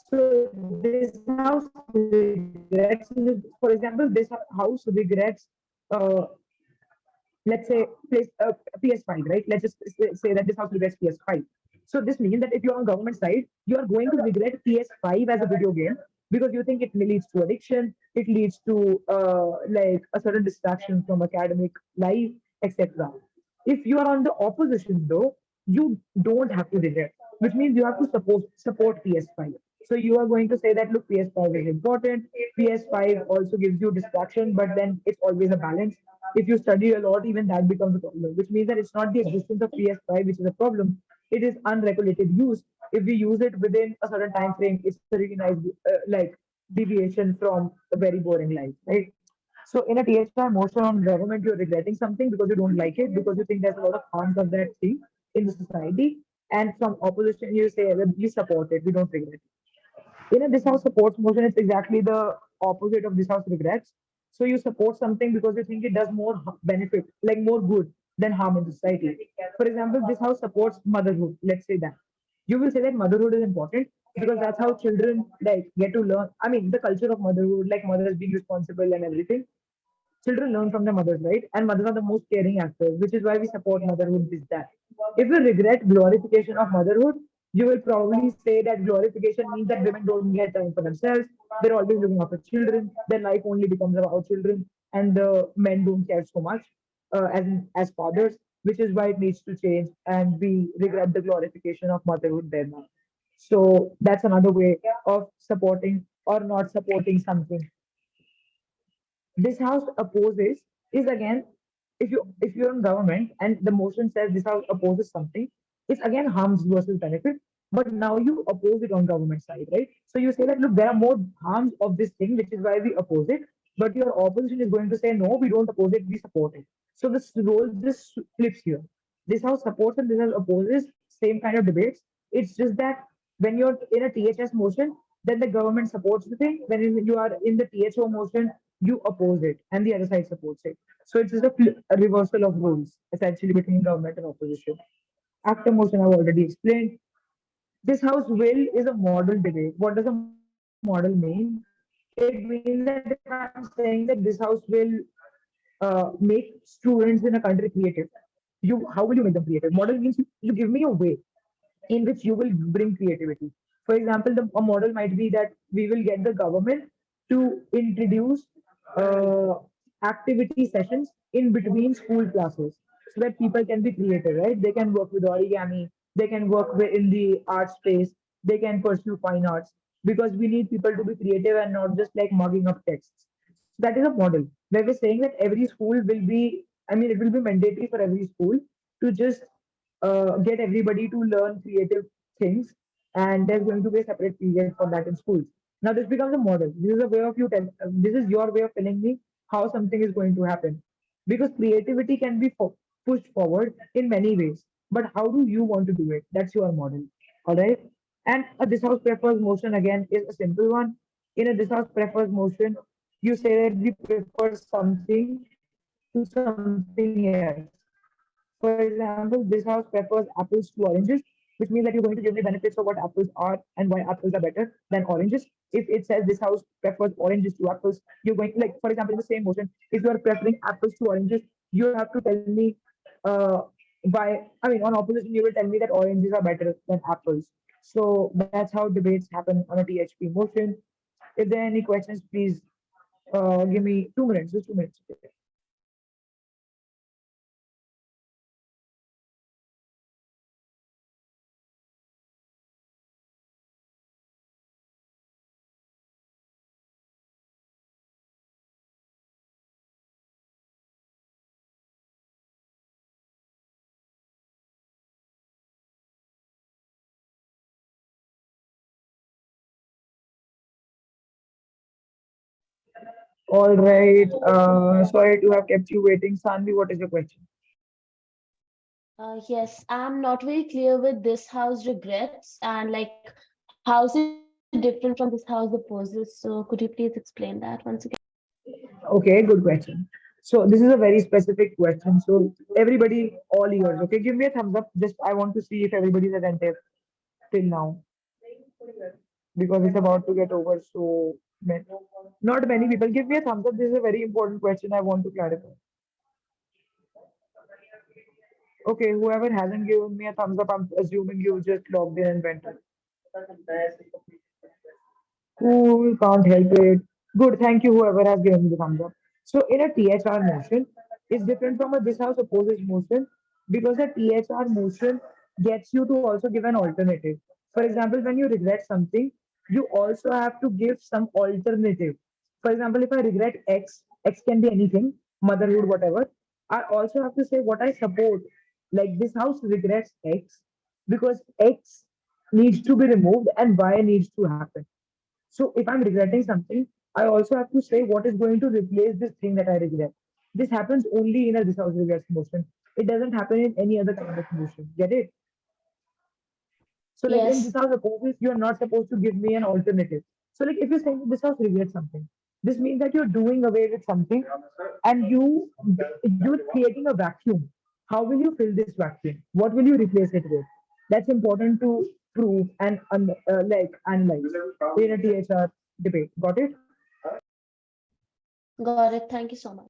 So this house regrets, for example, this house regrets let's say PS5, right? Let's just say that this house regrets PS5. So this means that if you're on government side, you are going to regret PS5 as a video game because you think it leads to addiction, it leads to like a certain distraction from academic life, etc. If you are on the opposition though, you don't have to regret, which means you have to support PS5. So you are going to say that look, PS5 is important. PS5 also gives you distraction, but then it's always a balance. If you study a lot, even that becomes a problem, which means that it's not the existence of PS5 which is a problem. It is unregulated use. If we use it within a certain time frame, it's a really nice like deviation from a very boring life, right? So in a THI motion on government, you're regretting something because you don't like it, because you think there's a lot of harms of that thing in the society. And from opposition, you say that we support it, we don't regret it. In a this house supports motion, it's exactly the opposite of this house regrets. So you support something because you think it does more benefit, like more good than harm in society. For example, this house supports motherhood. Let's say that you will say that motherhood is important because that's how children like get to learn. I mean, the culture of motherhood, like mothers being responsible and everything. Children learn from their mothers, right? And mothers are the most caring actors, which is why we support motherhood this that. If you regret glorification of motherhood, you will probably say that glorification means that women don't get time for themselves. They're always looking after children. Their life only becomes about children, and the men don't care so much as fathers, which is why it needs to change. And we regret the glorification of motherhood there now. So that's another way of supporting or not supporting something. This house opposes is again, if you're in government and the motion says this house opposes something, it's again harms versus benefit. But now you oppose it on government side, right? So you say that look, there are more harms of this thing, which is why we oppose it. But your opposition is going to say no, we don't oppose it, we support it. So this role just flips here. This house supports and this house opposes, same kind of debates. It's just that when you're in a THS motion, then the government supports the thing. When you are in the THO motion, you oppose it and the other side supports it. So it's just a reversal of roles essentially between government and opposition. After motion, I've already explained. This house will is a model debate. What does a model mean? It means that if I'm saying that this house will make students in a country creative, how will you make them creative? Model means you give me a way in which you will bring creativity. For example, a model might be that we will get the government to introduce uh, activity sessions in between school classes so that people can be creative, right? They can work with origami, they can work in the art space, they can pursue fine arts because we need people to be creative and not just like mugging up texts. So that is a model where we're saying that every school will be, I mean, it will be mandatory for every school to just get everybody to learn creative things, and there's going to be a separate period for that in schools. Now this becomes a model. This is a way of this is your way of telling me how something is going to happen, because creativity can be pushed forward in many ways. But how do you want to do it? That's your model. All right. And a this house prefers motion again is a simple one. In a this house prefers motion, you say that we prefer something to something else. For example, this house prefers apples to oranges, which means that you're going to give me benefits of what apples are and why apples are better than oranges. If it says this house prefers oranges to apples, you're going like, for example, in the same motion, if you are preferring apples to oranges, you have to tell me uh, why. I mean, on opposition, you will tell me that oranges are better than apples. So that's how debates happen on a THP motion. If there are any questions, please give me 2 minutes, just 2 minutes. All right. Sorry to have kept you waiting. Sanvi, what is your question? Yes, I'm not very clear with this house regrets and like how is it different from this house opposes. So could you please explain that once again? Okay, good question. So this is a very specific question. So everybody, all ears. Okay, give me a thumbs up. Just I want to see if everybody's attentive till now because it's about to get over. So not many people. Give me a thumbs up. This is a very important question. I want to clarify. Okay, whoever hasn't given me a thumbs up, I'm assuming you just logged in and went. Cool, can't help it. Good, thank you, whoever has given me the thumbs up. So in a THR motion, it's different from a this house opposes motion because a THR motion gets you to also give an alternative. For example, when you regret something, you also have to give some alternative. For example, if I regret X, X can be anything, motherhood, whatever. I also have to say what I support. Like this house regrets X because X needs to be removed and Y needs to happen. So if I'm regretting something, I also have to say what is going to replace this thing that I regret. This happens only in a this house regrets motion. It doesn't happen in any other kind of motion. Get it? So like in this Yes, house opposes, you're not supposed to give me an alternative. So like if you're saying this house regrets something, this means that you're doing away with something and you're creating a vacuum. How will you fill this vacuum? What will you replace it with? That's important to prove and like analyze in a THR debate. Got it? got it. Thank you so much.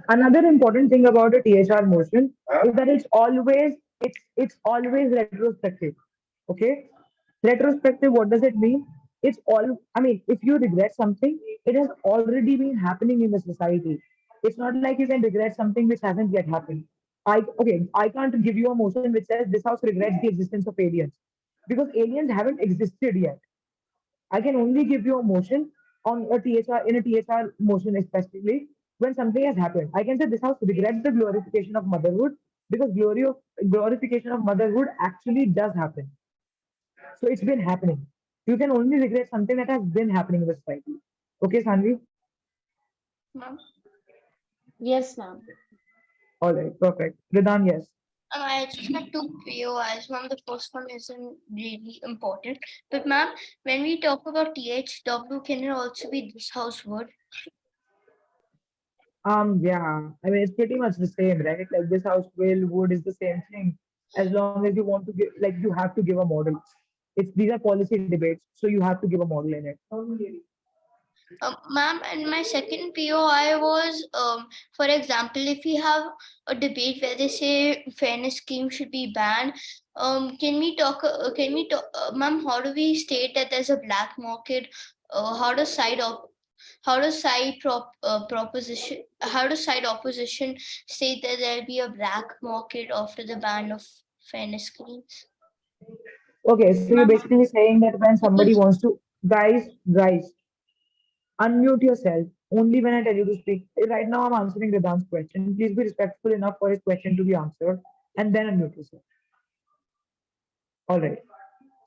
Another important thing about a THR motion is that it's always retrospective. Okay, retrospective. What does it mean? It's all. I mean, if you regret something, it has already been happening in the society. It's not like you can regret something which hasn't yet happened. I can't give you a motion which says this house regrets the existence of aliens because aliens haven't existed yet. I can only give you a motion on a THR in a THR motion, especially when something has happened. I can say this house regrets the glorification of motherhood because glorification of motherhood actually does happen. So it's been happening. You can only regret something that has been happening in the society. Okay, Sanvi? Ma'am, Yes, ma'am. All right, perfect. Ridan, yes. I just have two POIs. Ma'am, the first one isn't really important. But ma'am, when we talk about THW, can it also be this house word? Yeah. I mean, it's pretty much the same, right? Like this house will wood is the same thing. As long as you want to give, like you have to give a model. It's these are policy debates, so you have to give a model in it. Ma'am, and my second POI was, for example, if we have a debate where they say fairness scheme should be banned, can we talk, ma'am, how do we state that there's a black market? How does how does side opposition state that there'll be a black market after the ban of fairness schemes? Okay, so you're Ma'am, basically saying that when somebody because wants to, guys, unmute yourself only when I tell you to speak. Right now, I'm answering Ridan's question. Please be respectful enough for his question to be answered and then unmute yourself. All right.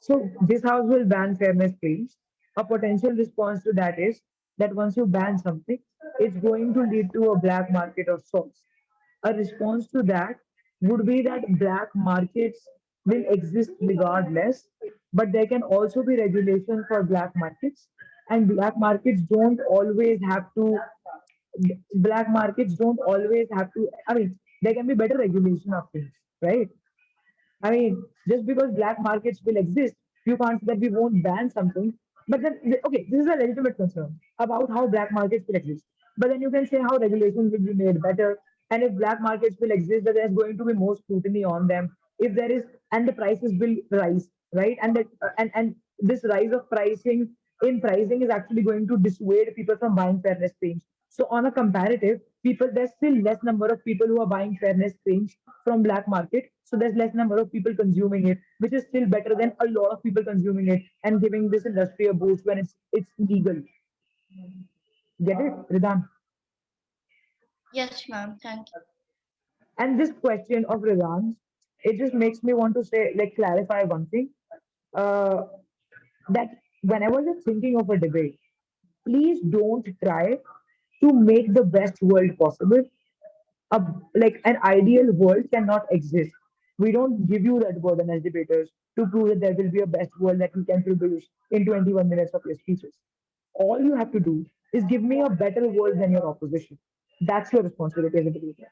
So this house will ban fairness claims. A potential response to that is that once you ban something, it's going to lead to a black market of sorts. A response to that would be that black markets will exist regardless, but there can also be regulation for black markets, and black markets don't always have to. I mean, there can be better regulation of things, right? I mean, just because black markets will exist, you can't say that we won't ban something. But then, okay, this is a legitimate concern about how black markets will exist. But then you can say how regulations will be made better. And if black markets will exist, that there's going to be more scrutiny on them. If there is, and the prices will rise, right? And this rise of pricing is actually going to dissuade people from buying fairness claims. So on a comparative, there's still less number of people who are buying fairness claims from black market. So there's less number of people consuming it, which is still better than a lot of people consuming it and giving this industry a boost when it's legal. Get it, Ridan? yes, ma'am, thank you. And this question of Ridan's, it just makes me want to say, like, clarify one thing. Uh, that whenever you're thinking of a debate, Please don't try to make the best world possible. A, like an ideal world cannot exist. We don't give you that burden as debaters to prove that there will be a best world that you can produce in 21 minutes of your speeches. All you have to do is give me a better world than your opposition. That's your responsibility as a debater.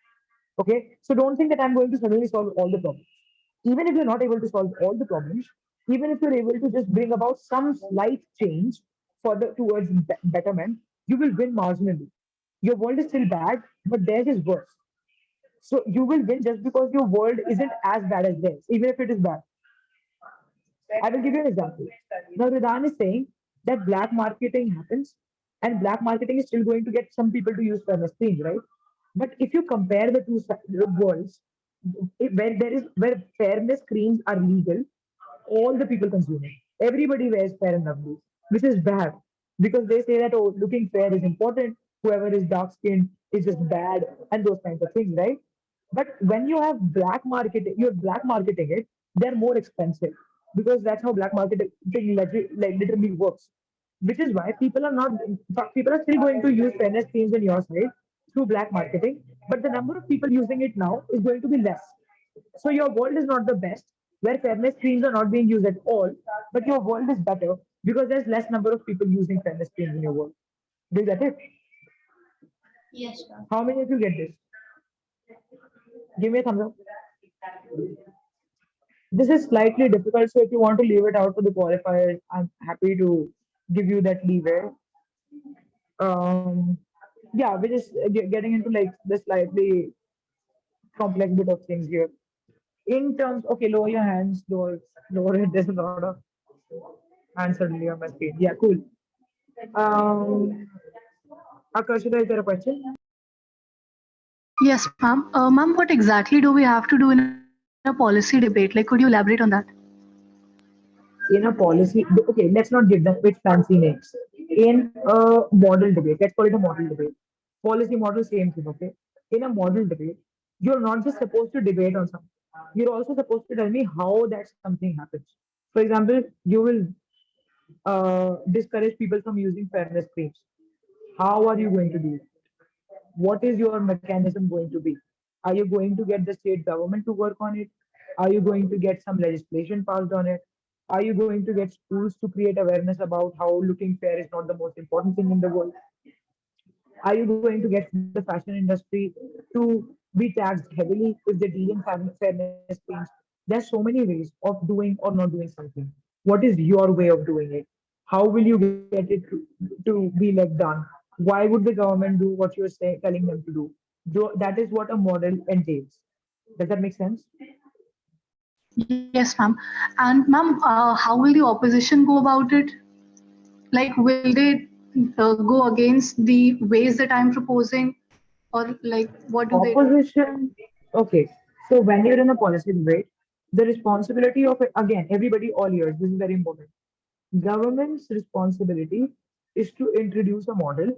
Okay? So don't think that I'm going to suddenly solve all the problems. Even if you're not able to solve all the problems, even if you're able to just bring about some slight change for the towards betterment, you will win marginally. Your world is still bad, but theirs is worse. So you will win just because your world isn't as bad as theirs, even if it is bad. I will give you an example. Now, Ridan is saying that black marketing happens, and black marketing is still going to get some people to use fairness claims, right? But if you compare the two worlds, where there is where fairness creams are legal, all the people consume it. Everybody wears fair and lovely, which is bad because they say that oh, looking fair is important. Whoever is dark skinned is just bad, and those kinds of things, right? But when you have black marketing, you're black marketing it, they're more expensive because that's how black marketing like literally works. Which is why people are not, people are still going to use fairness schemes on your side through black marketing, but the number of people using it now is going to be less. So your world is not the best, where fairness screens are not being used at all, but your world is better because there's less number of people using fairness screens in your world. Do you get it? Yes, ma'am. How many of you get this? Give me a thumbs up. This is slightly difficult, so if you want to leave it out for the qualifiers, I'm happy to give you that leeway. Um, yeah, we're just getting into like the slightly complex bit of things here. In terms, okay, lower your hands, lower it. There's a lot of hands suddenly on my screen. Yeah, cool. Um, Akarshita, is there a question? Yes, ma'am. Ma'am, what exactly do we have to do in a policy debate? Like, could you elaborate on that? In a policy, okay, let's not give them with fancy names. In a model debate, let's call it a model debate. Policy model, same thing, okay? In a model debate, you're not just supposed to debate on something. You're also supposed to tell me how that something happens. For example, you will discourage people from using fairness claims. How are you going to do it? What is your mechanism going to be? Are you going to get the state government to work on it? Are you going to get some legislation passed on it? Are you going to get schools to create awareness about how looking fair is not the most important thing in the world? Are you going to get the fashion industry to be taxed heavily if they deal in fairness claims? There's so many ways of doing or not doing something. What is your way of doing it? How will you get it to be like done? Why would the government do what you're telling them to do? That is what a model entails. Does that make sense? Yes, ma'am. And ma'am, how will the opposition go about it? Like, will they go against the ways that I'm proposing, or like, what do they do? Opposition. Okay. So when you're in a policy debate, the responsibility of it, again, everybody, all ears, this is very important. Government's responsibility is to introduce a model.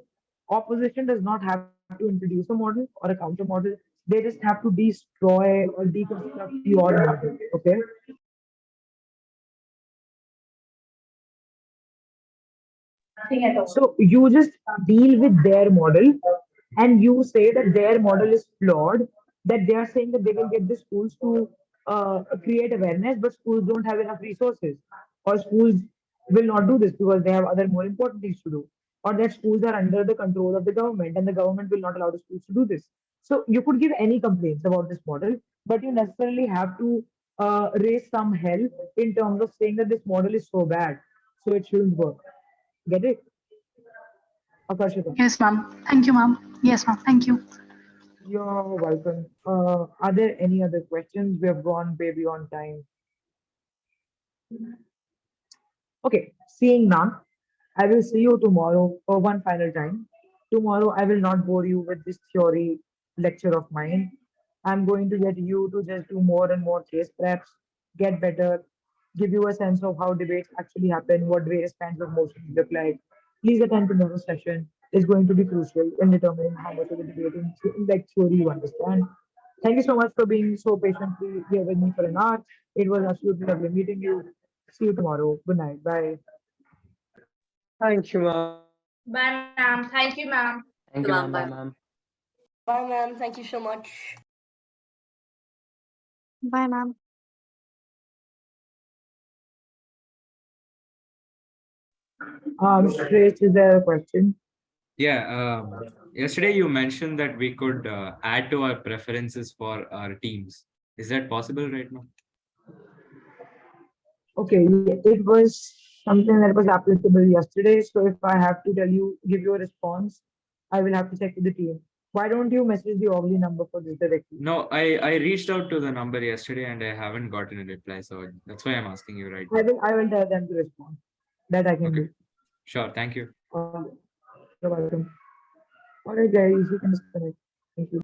Opposition does not have to introduce a model or a counter model. They just have to destroy or deconstruct your model. Okay. So you just deal with their model and you say that their model is flawed, that they are saying that they will get the schools to create awareness, but schools don't have enough resources, or schools will not do this because they have other more important things to do, or that schools are under the control of the government and the government will not allow the schools to do this. So you could give any complaints about this model, but you necessarily have to raise some hell in terms of saying that this model is so bad, so it shouldn't work. Get it? Akashita. Yes, ma'am. Thank you, ma'am. Yes, ma'am. Thank you. You're welcome. Are there any other questions? We have gone way beyond time. Okay, seeing none, I will see you tomorrow for one final time. Tomorrow, I will not bore you with this theory lecture of mine. I'm going to get you to just do more and more case preps, get better, give you a sense of how debates actually happen, what various kinds of motions look like. Please attend tomorrow's session. It's going to be crucial in determining how much of the debating like theory you understand. Thank you so much for being so patiently here with me for an hour. It was absolutely lovely meeting you. See you tomorrow. Good night. Bye. Thank you, ma'am. Bye, ma'am. Thank you, ma'am. Thank you, ma'am. Bye, ma'am. Bye, ma'am. Thank you so much. Bye, ma'am. Shreyas, is there a question? Yeah. Yesterday you mentioned that we could add to our preferences for our teams. Is that possible right now? Okay, it was something that was applicable yesterday. So if I have to tell you, give you a response, I will have to check with the team. Why don't you message the Ovli number for this directly? No, I reached out to the number yesterday and I haven't gotten a reply. So that's why I'm asking you right now. I will tell them to respond. That I can Okay. do. Sure. Thank you. You're welcome. All right, guys, you can disconnect. Thank you.